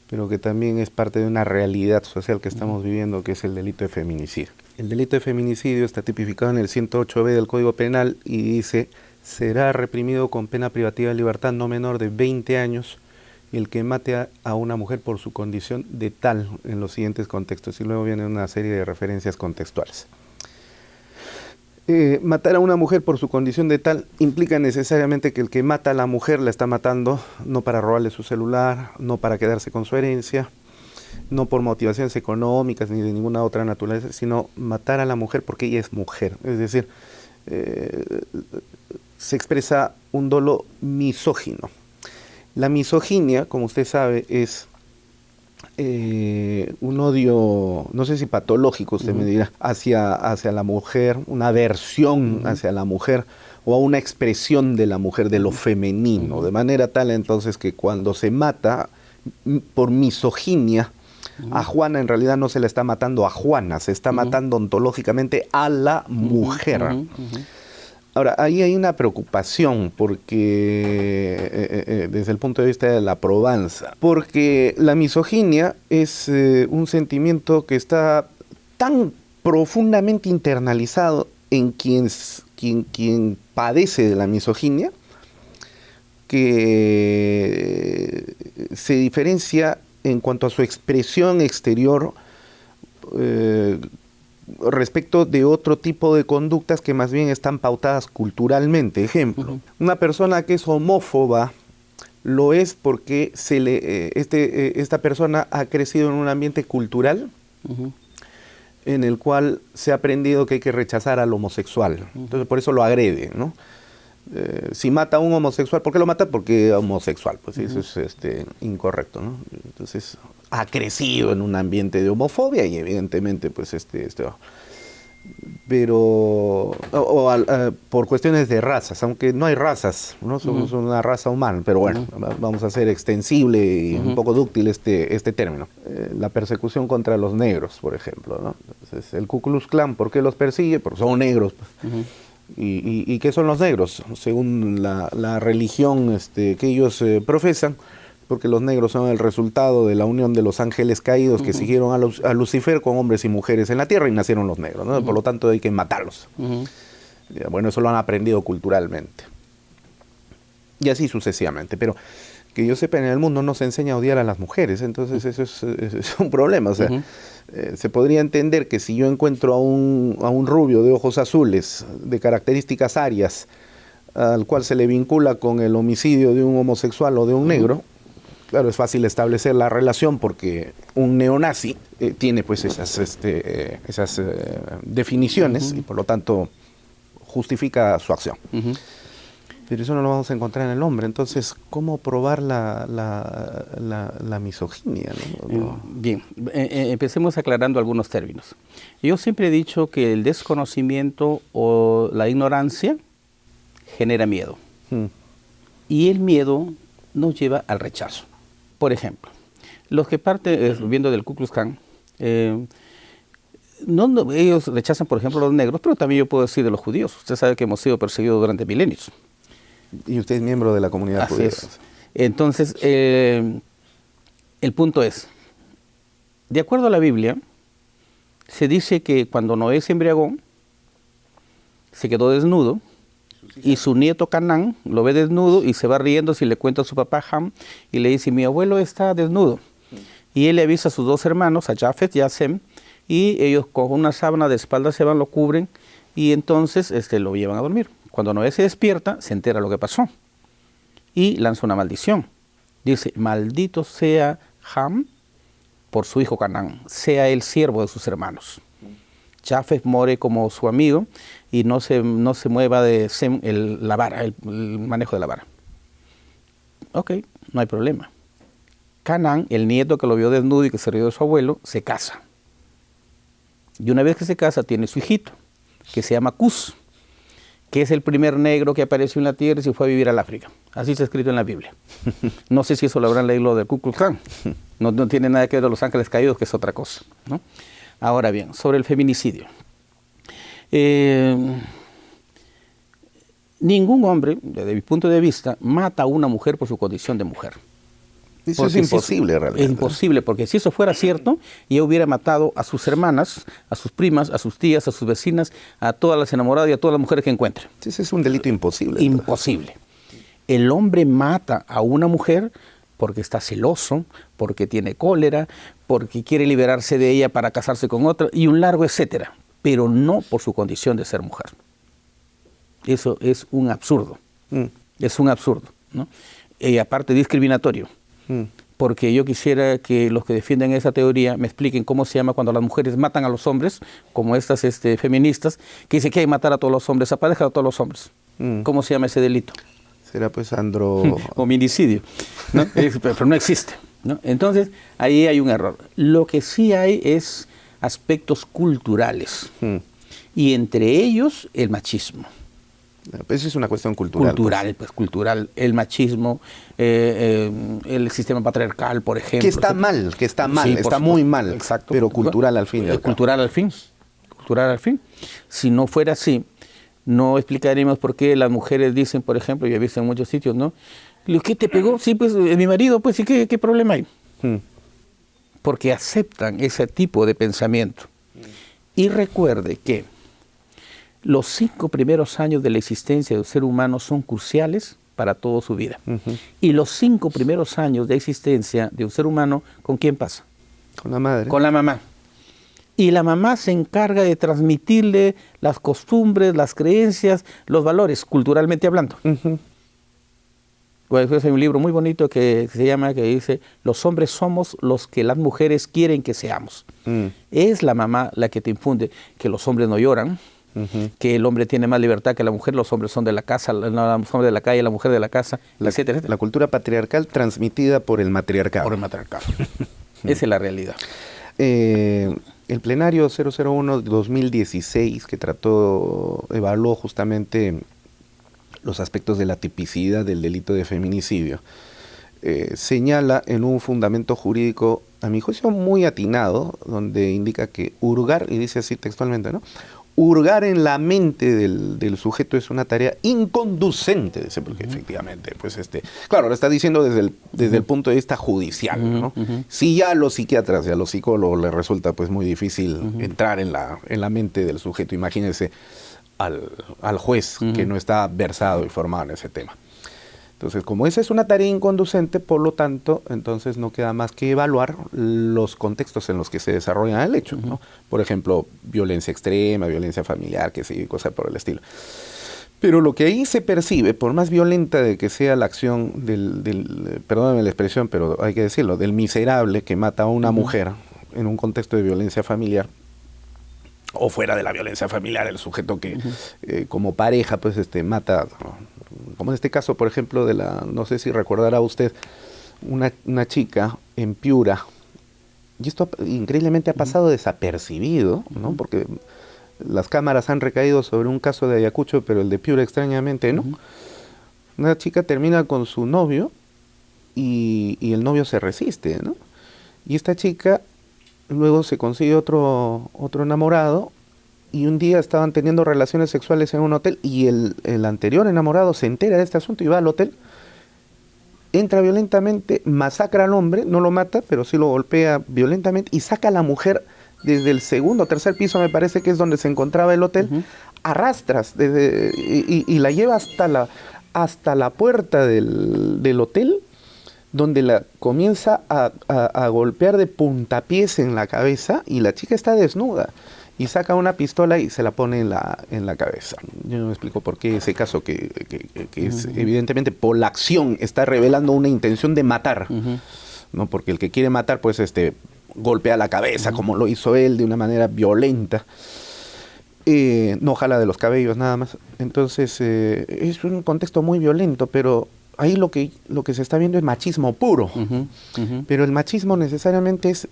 pero que también es parte de una realidad social que estamos viviendo, que es el delito de feminicidio. El delito de feminicidio está tipificado en el 108b del Código Penal y dice: será reprimido con pena privativa de libertad no menor de 20 años el que mate a una mujer por su condición de tal, en los siguientes contextos. Y luego viene una serie de referencias contextuales. Matar a una mujer por su condición de tal implica necesariamente que el que mata a la mujer la está matando no para robarle su celular, no para quedarse con su herencia, no por motivaciones económicas ni de ninguna otra naturaleza, sino matar a la mujer porque ella es mujer. Es decir, se expresa un dolo misógino. La misoginia, como usted sabe, es un odio, no sé si patológico, usted me dirá, hacia la mujer, una aversión hacia la mujer o a una expresión de la mujer, de lo femenino, de manera tal entonces que cuando se mata por misoginia a Juana, en realidad no se la está matando a Juana, se está matando ontológicamente a la mujer. Ahora, ahí hay una preocupación porque desde el punto de vista de la probanza, porque la misoginia es un sentimiento que está tan profundamente internalizado en quien padece de la misoginia, que se diferencia en cuanto a su expresión exterior respecto de otro tipo de conductas que más bien están pautadas culturalmente. Ejemplo, una persona que es homófoba lo es porque esta persona ha crecido en un ambiente cultural en el cual se ha aprendido que hay que rechazar al homosexual. Entonces por eso lo agrede, ¿no? Si mata a un homosexual, ¿por qué lo mata? Porque es homosexual, pues eso es incorrecto, ¿no? Entonces ha crecido en un ambiente de homofobia y evidentemente pues pero por cuestiones de razas, aunque no hay razas, ¿no? Somos una raza humana, pero bueno, vamos a hacer extensible y un poco dúctil este término. La persecución contra los negros, por ejemplo, ¿no? Entonces, el Ku Klux Klan, ¿por qué los persigue? Porque son negros. ¿Y qué son los negros? Según la religión que ellos profesan, porque los negros son el resultado de la unión de los ángeles caídos que siguieron a Lucifer con hombres y mujeres en la tierra y nacieron los negros, ¿no? Por lo tanto hay que matarlos. Bueno, eso lo han aprendido culturalmente. Y así sucesivamente. Pero que yo sepa, en el mundo no se enseña a odiar a las mujeres, entonces eso es un problema. O sea, se podría entender que si yo encuentro a un rubio de ojos azules, de características arias, al cual se le vincula con el homicidio de un homosexual o de un negro, claro, es fácil establecer la relación porque un neonazi tiene pues esas definiciones y por lo tanto justifica su acción. Pero eso no lo vamos a encontrar en el hombre. Entonces, ¿cómo probar la misoginia, ¿no? Bien, empecemos aclarando algunos términos. Yo siempre he dicho que el desconocimiento o la ignorancia genera miedo. Y el miedo nos lleva al rechazo. Por ejemplo, los que parten, viendo del Ku Klux Klan, ellos rechazan, por ejemplo, a los negros, pero también yo puedo decir de los judíos. Usted sabe que hemos sido perseguidos durante milenios. Y usted es miembro de la comunidad judía. Así es. Entonces, el punto es, de acuerdo a la Biblia, se dice que cuando Noé se embriagó, se quedó desnudo, y su nieto Canaán lo ve desnudo y se va riendo si le cuenta a su papá Ham y le dice, mi abuelo está desnudo. Y él le avisa a sus dos hermanos, a Jafet y a Sem, y ellos con una sábana de espaldas se van, lo cubren y entonces lo llevan a dormir. Cuando Noé se despierta, se entera lo que pasó y lanza una maldición. Dice, maldito sea Ham por su hijo Canaán, sea el siervo de sus hermanos. Jafet muere como su amigo y no se mueva de Sem la vara, el manejo de la vara. Ok, no hay problema. Canaán, el nieto que lo vio desnudo y que se rió de su abuelo, se casa. Y una vez que se casa, tiene su hijito, que se llama Cus, que es el primer negro que apareció en la tierra y se fue a vivir al África. Así está escrito en la Biblia. No sé si eso lo habrán leído lo del Ku Klux Klan. No tiene nada que ver con los ángeles caídos, que es otra cosa, ¿no? Ahora bien, sobre el feminicidio. Ningún hombre, desde mi punto de vista, mata a una mujer por su condición de mujer. Eso es imposible, realmente. Es imposible, porque si eso fuera cierto, ella hubiera matado a sus hermanas, a sus primas, a sus tías, a sus vecinas, a todas las enamoradas y a todas las mujeres que encuentre. Ese es un delito imposible. Imposible. El hombre mata a una mujer porque está celoso, porque tiene cólera, porque quiere liberarse de ella para casarse con otra, y un largo etcétera, pero no por su condición de ser mujer. Eso es un absurdo. Es un absurdo, ¿no? Y aparte discriminatorio. Porque yo quisiera que los que defienden esa teoría me expliquen cómo se llama cuando las mujeres matan a los hombres, como estas feministas, que dicen que hay que matar a todos los hombres, aparejan a todos los hombres. ¿Cómo se llama ese delito? Será pues homicidio, ¿no? Pero no existe, ¿no? Entonces, ahí hay un error. Lo que sí hay es aspectos culturales, y entre ellos el machismo. Eso es una cuestión cultural. Cultural. El machismo, el sistema patriarcal, por ejemplo. Que está mal, Sí, está muy mal. Exacto. Pero cultural al fin. Cultural al fin. Si no fuera así, no explicaríamos por qué las mujeres dicen, por ejemplo, yo he visto en muchos sitios, ¿no? ¿Qué te pegó? Sí, pues es mi marido, pues sí, ¿qué problema hay? Porque aceptan ese tipo de pensamiento. Y recuerde que los 5 primeros años de la existencia del ser humano son cruciales para toda su vida. Y los 5 primeros años de existencia de un ser humano, ¿con quién pasa? Con la madre. Con la mamá. Y la mamá se encarga de transmitirle las costumbres, las creencias, los valores, culturalmente hablando. Bueno, hay un libro muy bonito que dice, los hombres somos los que las mujeres quieren que seamos. Es la mamá la que te infunde que los hombres no lloran, que el hombre tiene más libertad que la mujer, los hombres son de la casa, los hombres de la calle, la mujer de la casa, etcétera, etcétera. La cultura patriarcal transmitida por el matriarcado. Por el matriarcado. Esa es la realidad. El plenario 001-2016 que evaluó justamente los aspectos de la tipicidad del delito de feminicidio, señala en un fundamento jurídico, a mi juicio muy atinado, donde indica que hurgar, y dice así textualmente, ¿no? Hurgar en la mente del sujeto es una tarea inconducente, dice, porque efectivamente, pues claro, lo está diciendo desde el punto de vista judicial, ¿no? Si ya a los psiquiatras y a los psicólogos les resulta pues muy difícil entrar en la mente del sujeto, imagínense al juez que no está versado y formado en ese tema. Entonces, como esa es una tarea inconducente, por lo tanto, entonces no queda más que evaluar los contextos en los que se desarrolla el hecho, ¿no? Por ejemplo, violencia extrema, violencia familiar, que sí, cosas por el estilo. Pero lo que ahí se percibe, por más violenta de que sea la acción perdónenme la expresión, pero hay que decirlo, del miserable que mata a una mujer en un contexto de violencia familiar, o fuera de la violencia familiar, el sujeto que como pareja pues mata, como en este caso por ejemplo no sé si recordará usted, una chica en Piura, y esto increíblemente ha pasado desapercibido, ¿no? Porque las cámaras han recaído sobre un caso de Ayacucho, pero el de Piura extrañamente no. Una chica termina con su novio y el novio se resiste, ¿no? Y esta chica luego se consigue otro enamorado, y un día estaban teniendo relaciones sexuales en un hotel, y el anterior enamorado se entera de este asunto y va al hotel, entra violentamente, masacra al hombre, no lo mata, pero sí lo golpea violentamente, y saca a la mujer desde el segundo o tercer piso, me parece que es donde se encontraba el hotel, arrastras y la lleva hasta la puerta del hotel, donde la comienza a golpear de puntapiés en la cabeza, y la chica está desnuda, y saca una pistola y se la pone en la cabeza. Yo no me explico por qué ese caso, que es evidentemente por la acción, está revelando una intención de matar, ¿no? Porque el que quiere matar, pues golpea la cabeza, como lo hizo él, de una manera violenta. No jala de los cabellos nada más. Entonces, es un contexto muy violento, pero ahí lo que se está viendo es machismo puro. Pero el machismo necesariamente es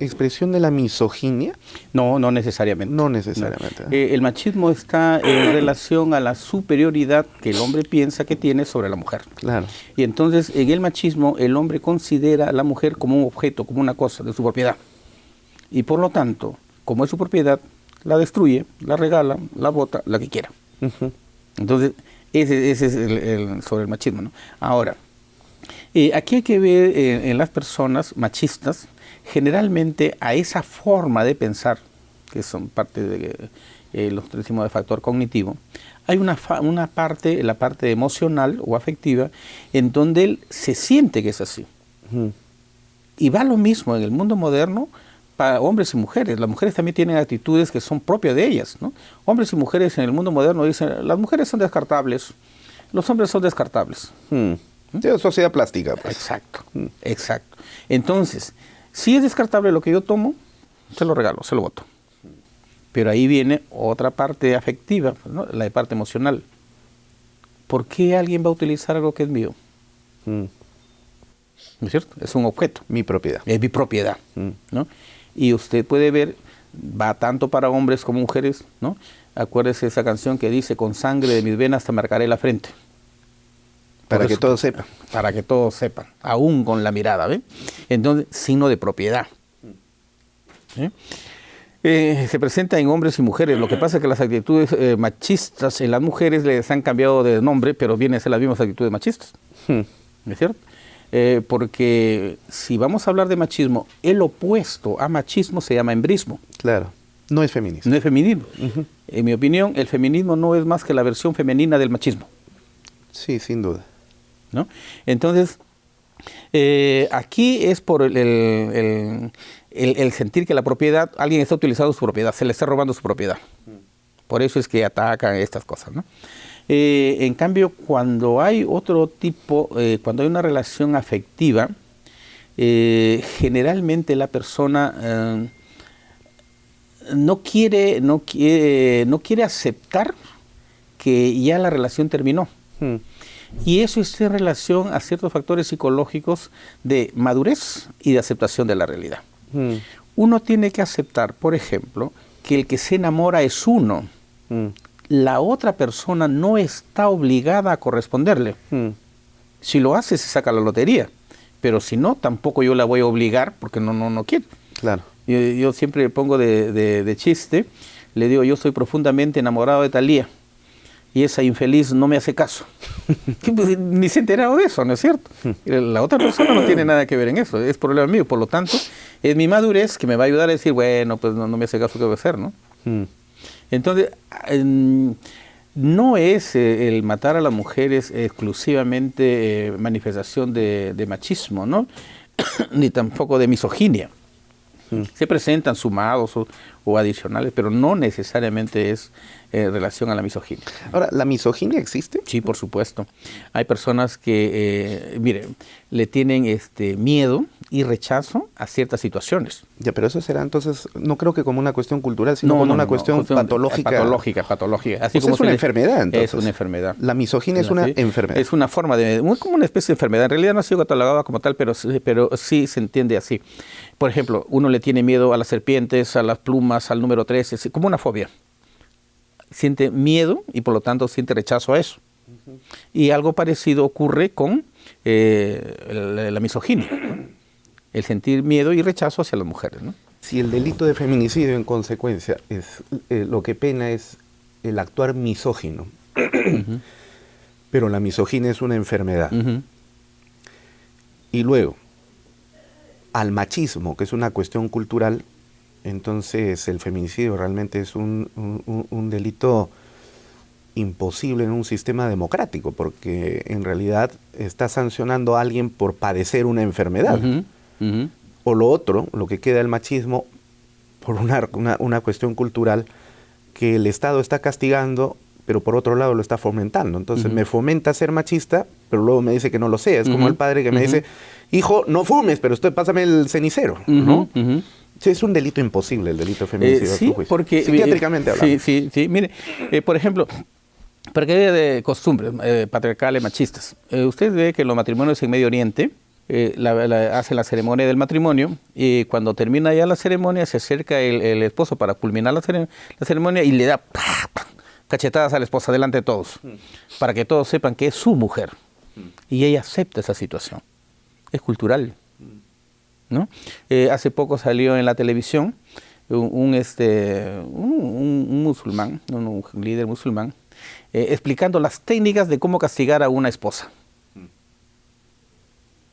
expresión de la misoginia. No necesariamente. No necesariamente. No. El machismo está en relación a la superioridad que el hombre piensa que tiene sobre la mujer. Claro. Y entonces, en el machismo, el hombre considera a la mujer como un objeto, como una cosa de su propiedad. Y por lo tanto, como es su propiedad, la destruye, la regala, la bota, la que quiera. Entonces, ese es sobre el machismo, ¿no? Ahora, aquí hay que ver en las personas machistas, generalmente a esa forma de pensar, que son parte de los decimos de factor cognitivo, hay una parte, la parte emocional o afectiva, en donde él se siente que es así. Y va lo mismo en el mundo moderno para hombres y mujeres. Las mujeres también tienen actitudes que son propias de ellas, ¿no? Hombres y mujeres en el mundo moderno dicen, las mujeres son descartables, los hombres son descartables. Sociedad plástica, pues. Exacto, exacto. Entonces, si es descartable lo que yo tomo, se lo regalo, se lo boto. Pero ahí viene otra parte afectiva, ¿no? La parte emocional. ¿Por qué alguien va a utilizar algo que es mío? ¿No es cierto? Es un objeto. Mi propiedad. Es mi propiedad, ¿no? Y usted puede ver, va tanto para hombres como mujeres, ¿no? Acuérdese esa canción que dice, con sangre de mis venas te marcaré la frente. Para que todos sepan. Para que todos sepan, aún con la mirada, ¿ve? Entonces, signo de propiedad. Se presenta en hombres y mujeres. Lo que pasa es que las actitudes machistas en las mujeres les han cambiado de nombre, pero vienen a ser las mismas actitudes machistas. ¿No es cierto? Porque si vamos a hablar de machismo, el opuesto a machismo se llama embrismo. Claro. No es feminismo. No es feminismo. En mi opinión, el feminismo no es más que la versión femenina del machismo. Sí, sin duda. ¿No? Entonces, aquí es por el sentir que la propiedad, alguien está utilizando su propiedad, se le está robando su propiedad. Por eso es que atacan estas cosas, ¿no? En cambio, cuando hay otro tipo, cuando hay una relación afectiva, generalmente la persona no quiere aceptar que ya la relación terminó. Y eso es en relación a ciertos factores psicológicos de madurez y de aceptación de la realidad. Uno tiene que aceptar, por ejemplo, que el que se enamora es uno. La otra persona no está obligada a corresponderle. Si lo hace, se saca la lotería. Pero si no, tampoco yo la voy a obligar porque no quiere. Claro. Yo siempre pongo de chiste, le digo, yo estoy profundamente enamorado de Thalía y esa infeliz no me hace caso. Ni se ha enterado de eso, ¿no es cierto? La otra persona no tiene nada que ver en eso, es problema mío. Por lo tanto, es mi madurez que me va a ayudar a decir, bueno, pues no me hace caso, ¿qué voy a hacer, no? Entonces, no es el matar a las mujeres exclusivamente manifestación de machismo, ¿no? Ni tampoco de misoginia. Se presentan sumados o adicionales, pero no necesariamente es relación a la misoginia. Ahora, ¿la misoginia existe? Sí, por supuesto. Hay personas que, mire, le tienen miedo y rechazo a ciertas situaciones. Ya, pero eso será entonces, no creo que como una cuestión cultural, sino como una cuestión patológica. Patológica. Así Pues como es una enfermedad, entonces. Es una enfermedad. La misoginia es una enfermedad. Es una forma como una especie de enfermedad. En realidad no ha sido catalogada como tal, pero sí se entiende así. Por ejemplo, uno le tiene miedo a las serpientes, a las plumas, al número 13, como una fobia. Siente miedo y por lo tanto siente rechazo a eso. Y algo parecido ocurre con la misoginia, ¿no? El sentir miedo y rechazo hacia las mujeres, ¿no? Si el delito de feminicidio en consecuencia es lo que pena es el actuar misógino, pero la misoginia es una enfermedad. Y luego, al machismo, que es una cuestión cultural, entonces el feminicidio realmente es un delito imposible en un sistema democrático, porque en realidad está sancionando a alguien por padecer una enfermedad. O lo otro, lo que queda del machismo, por una cuestión cultural, que el Estado está castigando, pero por otro lado lo está fomentando. Entonces me fomenta ser machista, pero luego me dice que no lo sea. Es como el padre que me dice, hijo, no fumes, pero pásame el cenicero, ¿no? Sí, es un delito imposible el delito de feminicidio. Sí, porque psiquiátricamente hablando. Sí. Mire, por ejemplo, para que haya de costumbres patriarcales machistas, usted ve que en los matrimonios en Medio Oriente hacen la ceremonia del matrimonio y cuando termina ya la ceremonia se acerca el esposo para culminar la ceremonia y le da cachetadas a la esposa delante de todos, para que todos sepan que es su mujer. Y ella acepta esa situación. Es cultural, ¿no? Hace poco salió en la televisión un musulmán, un líder musulmán, explicando las técnicas de cómo castigar a una esposa.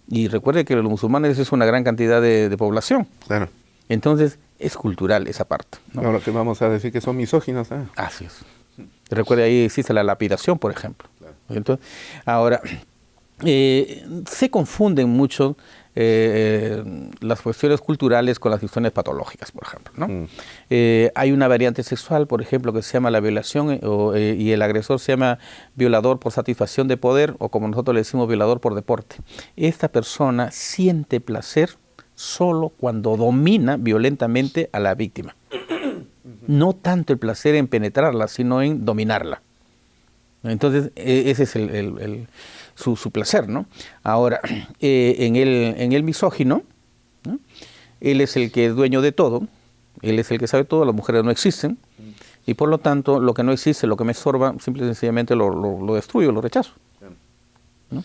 Y recuerde que los musulmanes es una gran cantidad de población. Claro. Entonces, es cultural esa parte, ¿no? Ahora que vamos a decir que son misóginos. Así es. Recuerde, ahí existe la lapidación, por ejemplo. Claro. Entonces, ahora, se confunden mucho las cuestiones culturales con las cuestiones patológicas, por ejemplo, ¿no? Hay una variante sexual, por ejemplo, que se llama la violación y el agresor se llama violador por satisfacción de poder o como nosotros le decimos violador por deporte. Esta persona siente placer solo cuando domina violentamente a la víctima. No tanto el placer en penetrarla, sino en dominarla. Entonces, ese es su placer, ¿no? Ahora, en el misógino, ¿no? Él es el que es dueño de todo, él es el que sabe todo, las mujeres no existen, y por lo tanto, lo que no existe, lo que me estorba, simple y sencillamente lo destruyo, lo rechazo, ¿no?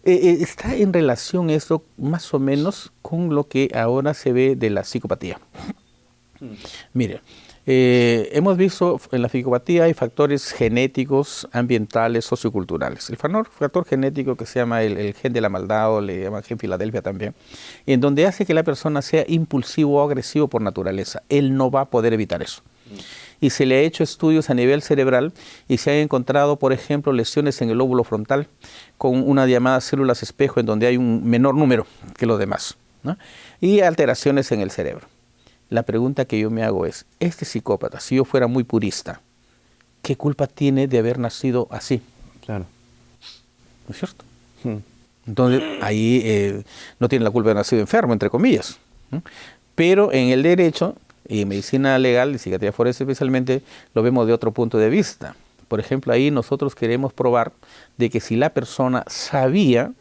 Está en relación esto más o menos con lo que ahora se ve de la psicopatía. Mire, hemos visto en la psicopatía hay factores genéticos, ambientales, socioculturales. El factor genético que se llama el gen de la maldad o le llaman gen Filadelfia también, en donde hace que la persona sea impulsivo o agresivo por naturaleza. Él no va a poder evitar eso. Y se le ha hecho estudios a nivel cerebral y se han encontrado, por ejemplo, lesiones en el lóbulo frontal con una llamada células espejo en donde hay un menor número que los demás, ¿no? Y alteraciones en el cerebro. La pregunta que yo me hago es, este psicópata, si yo fuera muy purista, ¿qué culpa tiene de haber nacido así? Claro. ¿No es cierto? Entonces, ahí no tiene la culpa de haber nacido enfermo, entre comillas. ¿No? Pero en el derecho, y en medicina legal, y psiquiatría forense especialmente, lo vemos de otro punto de vista. Por ejemplo, ahí nosotros queremos probar de que si la persona sabía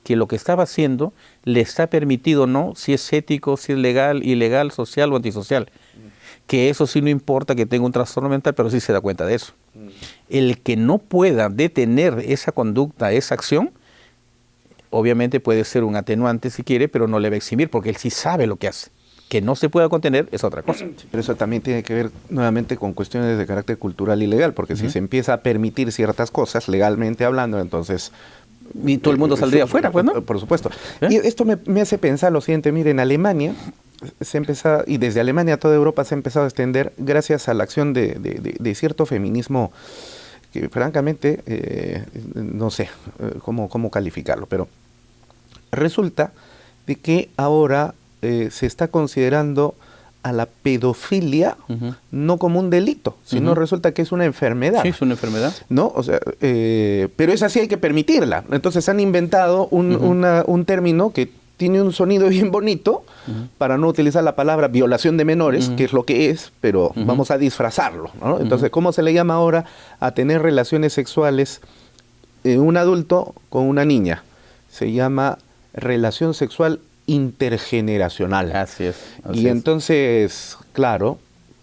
que lo que estaba haciendo le está permitido o no, si es ético, si es legal, ilegal, social o antisocial. Que eso sí no importa que tenga un trastorno mental, pero sí se da cuenta de eso. El que no pueda detener esa conducta, esa acción, obviamente puede ser un atenuante si quiere, pero no le va a eximir porque él sí sabe lo que hace. Que no se pueda contener es otra cosa. Pero eso también tiene que ver nuevamente con cuestiones de carácter cultural y legal, porque si se empieza a permitir ciertas cosas, legalmente hablando, entonces... Y todo el mundo saldría afuera, pues, ¿no? Por supuesto. Y esto me hace pensar lo siguiente, mire, en Alemania se empezó, y desde Alemania a toda Europa se ha empezado a extender gracias a la acción de cierto feminismo que francamente no sé cómo calificarlo, pero resulta de que ahora se está considerando a la pedofilia no como un delito, sino resulta que es una enfermedad. Sí, es una enfermedad. ¿No? O sea, pero esa sí hay que permitirla. Entonces han inventado un término que tiene un sonido bien bonito para no utilizar la palabra violación de menores, que es lo que es, pero vamos a disfrazarlo, ¿no? Entonces, ¿cómo se le llama ahora a tener relaciones sexuales un adulto con una niña? Se llama relación sexual intergeneracional. Así es. Y entonces, claro,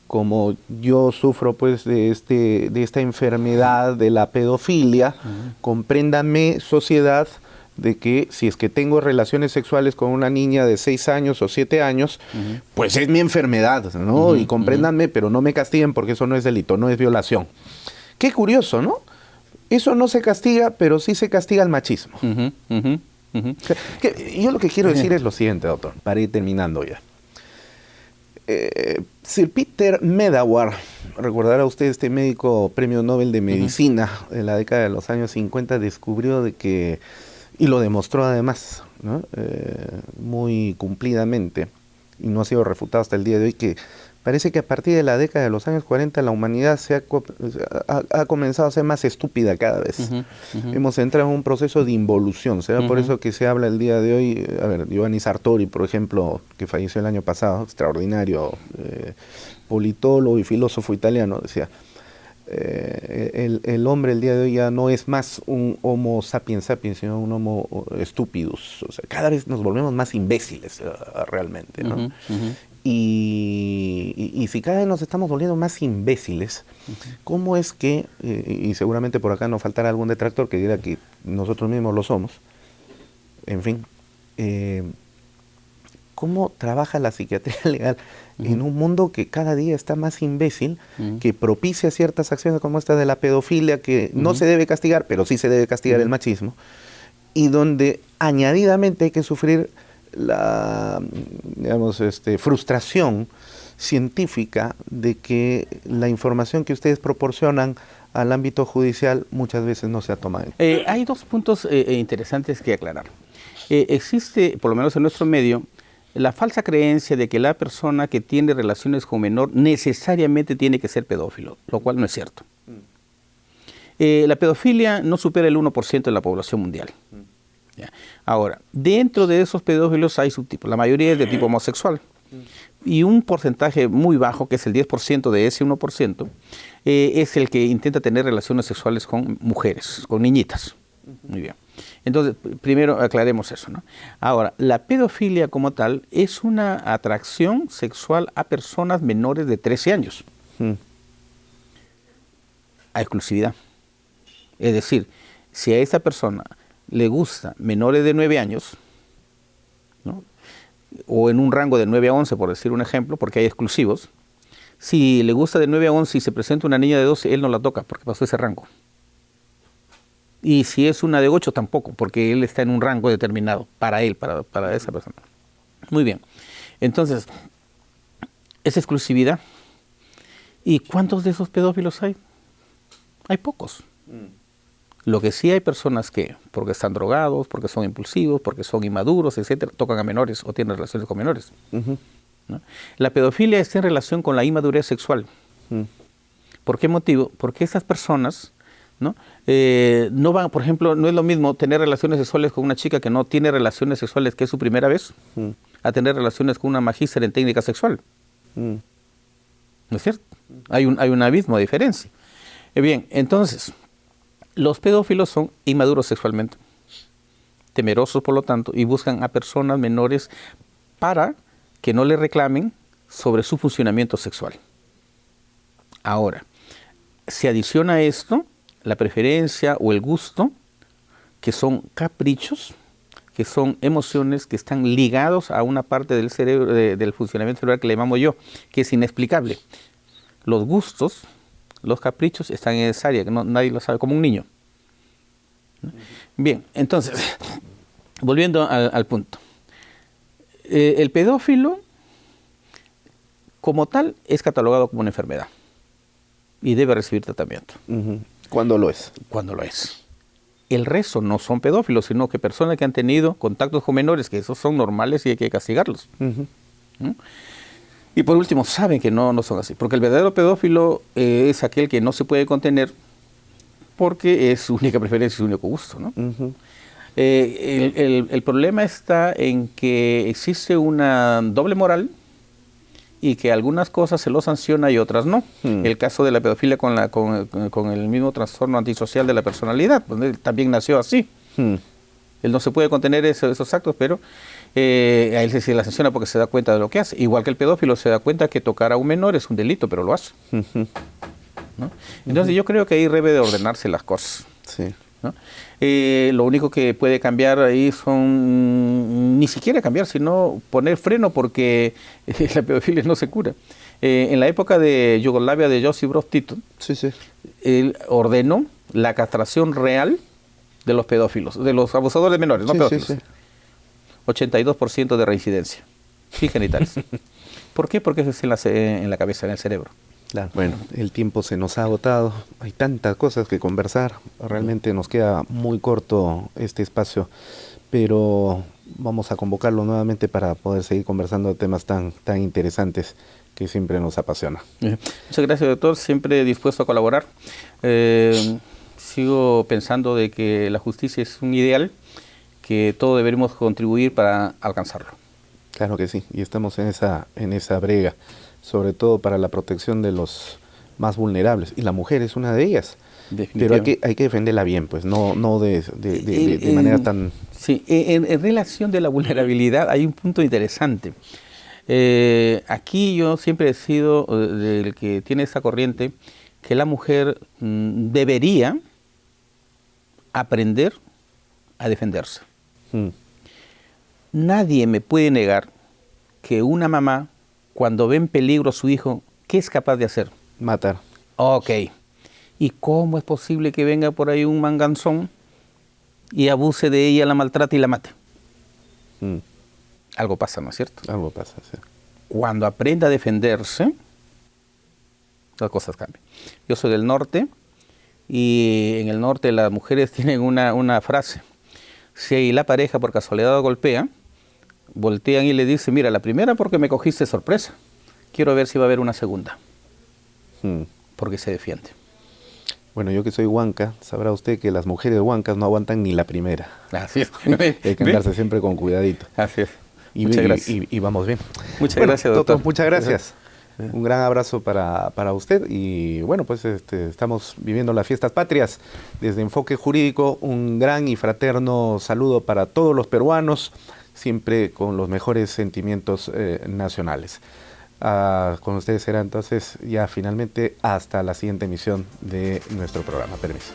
como yo sufro pues de esta enfermedad de la pedofilia, compréndame, sociedad, de que si es que tengo relaciones sexuales con una niña de 6 años o 7 años, pues es mi enfermedad, ¿no? Y compréndanme, pero no me castiguen porque eso no es delito, no es violación. Qué curioso, ¿no? Eso no se castiga, pero sí se castiga el machismo. Yo lo que quiero decir es lo siguiente, doctor, para ir terminando ya. Sir Peter Medawar, recordará usted, este médico premio Nobel de Medicina en la década de los años 50, descubrió de que, y lo demostró además, ¿no? Muy cumplidamente, y no ha sido refutado hasta el día de hoy, que parece que a partir de la década de los años 40 la humanidad ha comenzado a ser más estúpida cada vez. Hemos entrado en un proceso de involución. ¿Será por eso que se habla el día de hoy? A ver, Giovanni Sartori, por ejemplo, que falleció el año pasado, extraordinario politólogo y filósofo italiano, decía, el hombre el día de hoy ya no es más un homo sapiens sapiens, sino un homo stupidus. O sea, cada vez nos volvemos más imbéciles realmente, ¿no? Y si cada vez nos estamos volviendo más imbéciles, ¿cómo es que, y seguramente por acá no faltará algún detractor que diga que nosotros mismos lo somos, en fin, cómo trabaja la psiquiatría legal en un mundo que cada día está más imbécil, que propicia ciertas acciones como esta de la pedofilia, que no se debe castigar, pero sí se debe castigar el machismo, y donde añadidamente hay que sufrir la, digamos, frustración científica de que la información que ustedes proporcionan al ámbito judicial muchas veces no se ha tomado. Hay dos puntos interesantes que aclarar. Existe, por lo menos en nuestro medio, la falsa creencia de que la persona que tiene relaciones con menor necesariamente tiene que ser pedófilo, lo cual no es cierto. La pedofilia no supera el 1% de la población mundial. ¿Ya? Ahora, dentro de esos pedófilos hay subtipos, la mayoría es de tipo homosexual, y un porcentaje muy bajo, que es el 10% de ese 1%, es el que intenta tener relaciones sexuales con mujeres, con niñitas. Muy bien. Entonces, primero aclaremos eso, ¿no? Ahora, la pedofilia como tal es una atracción sexual a personas menores de 13 años. A exclusividad. Es decir, si a esa persona le gusta menores de 9 años, ¿no? O en un rango de 9 a 11, por decir un ejemplo, porque hay exclusivos, si le gusta de 9 a 11 y se presenta una niña de 12, él no la toca porque pasó ese rango. Y si es una de 8, tampoco, porque él está en un rango determinado para él, para esa persona. Muy bien. Entonces, es exclusividad. ¿Y cuántos de esos pedófilos hay? Hay pocos. Lo que sí hay personas que, porque están drogados, porque son impulsivos, porque son inmaduros, etcétera, tocan a menores o tienen relaciones con menores. ¿No? La pedofilia está en relación con la inmadurez sexual. ¿Por qué motivo? Porque esas personas, ¿no? No van, por ejemplo, no es lo mismo tener relaciones sexuales con una chica que no tiene relaciones sexuales, que es su primera vez, a tener relaciones con una magíster en técnica sexual. ¿No es cierto? Hay un abismo de diferencia. Bien, entonces, los pedófilos son inmaduros sexualmente, temerosos por lo tanto, y buscan a personas menores para que no le reclamen sobre su funcionamiento sexual. Ahora, se adiciona a esto la preferencia o el gusto, que son caprichos, que son emociones que están ligados a una parte del cerebro, del funcionamiento cerebral que le llamo yo, que es inexplicable. Los gustos, los caprichos están en esa área, que nadie lo sabe, como un niño. Bien, entonces, volviendo al punto. El pedófilo, como tal, es catalogado como una enfermedad y debe recibir tratamiento. ¿Cuándo lo es? Cuando lo es. El resto no son pedófilos, sino que personas que han tenido contactos con menores, que esos son normales y hay que castigarlos. ¿No? Y por último, saben que no son así, porque el verdadero pedófilo es aquel que no se puede contener porque es su única preferencia y su único gusto, ¿no? El problema está en que existe una doble moral y que algunas cosas se lo sanciona y otras no. El caso de la pedofilia con el mismo trastorno antisocial de la personalidad, pues él también nació así. Él no se puede contener esos actos, pero a él se la sanciona porque se da cuenta de lo que hace. Igual que el pedófilo se da cuenta que tocar a un menor es un delito, pero lo hace. ¿No? Entonces yo creo que ahí debe de ordenarse las cosas. Sí. ¿No? Lo único que puede cambiar ahí son, ni siquiera cambiar, sino poner freno, porque la pedofilia no se cura. En la época de Yugoslavia de Josip Broz Tito, él ordenó la castración real de los pedófilos, de los abusadores de menores, no pedófilos. 82% de reincidencia, sí, genitales. ¿Por qué? Porque eso es en la cabeza, en el cerebro. Claro. Bueno, el tiempo se nos ha agotado, hay tantas cosas que conversar, realmente nos queda muy corto este espacio, pero vamos a convocarlo nuevamente para poder seguir conversando de temas tan interesantes que siempre nos apasiona. Muchas gracias, doctor, siempre dispuesto a colaborar. Sigo pensando de que la justicia es un ideal que todos deberíamos contribuir para alcanzarlo. Claro que sí, y estamos en esa brega, sobre todo para la protección de los más vulnerables, y la mujer es una de ellas. Pero hay que defenderla bien, pues, no de manera tan... Sí, en relación de la vulnerabilidad hay un punto interesante. Aquí yo siempre he sido del que tiene esa corriente, que la mujer debería aprender a defenderse. Nadie me puede negar que una mamá, cuando ve en peligro a su hijo, ¿qué es capaz de hacer? Matar. Ok. ¿Y cómo es posible que venga por ahí un manganzón y abuse de ella, la maltrate y la mate? Algo pasa, ¿no es cierto? Algo pasa, sí. Cuando aprenda a defenderse, las cosas cambian. Yo soy del norte y en el norte las mujeres tienen una frase. Si la pareja por casualidad golpea, voltean y le dicen, mira, la primera porque me cogiste sorpresa, quiero ver si va a haber una segunda. Porque se defiende. Bueno, yo que soy huanca, sabrá usted que las mujeres huancas no aguantan ni la primera. Así es. Hay que andarse siempre con cuidadito. Así es. Muchas gracias. Y vamos bien. Muchas gracias, doctor. Muchas gracias. Un gran abrazo para usted. Y bueno, pues estamos viviendo las fiestas patrias. Desde Enfoque Jurídico, un gran y fraterno saludo para todos los peruanos, siempre con los mejores sentimientos nacionales. Con ustedes será entonces ya finalmente hasta la siguiente emisión de nuestro programa. Permiso.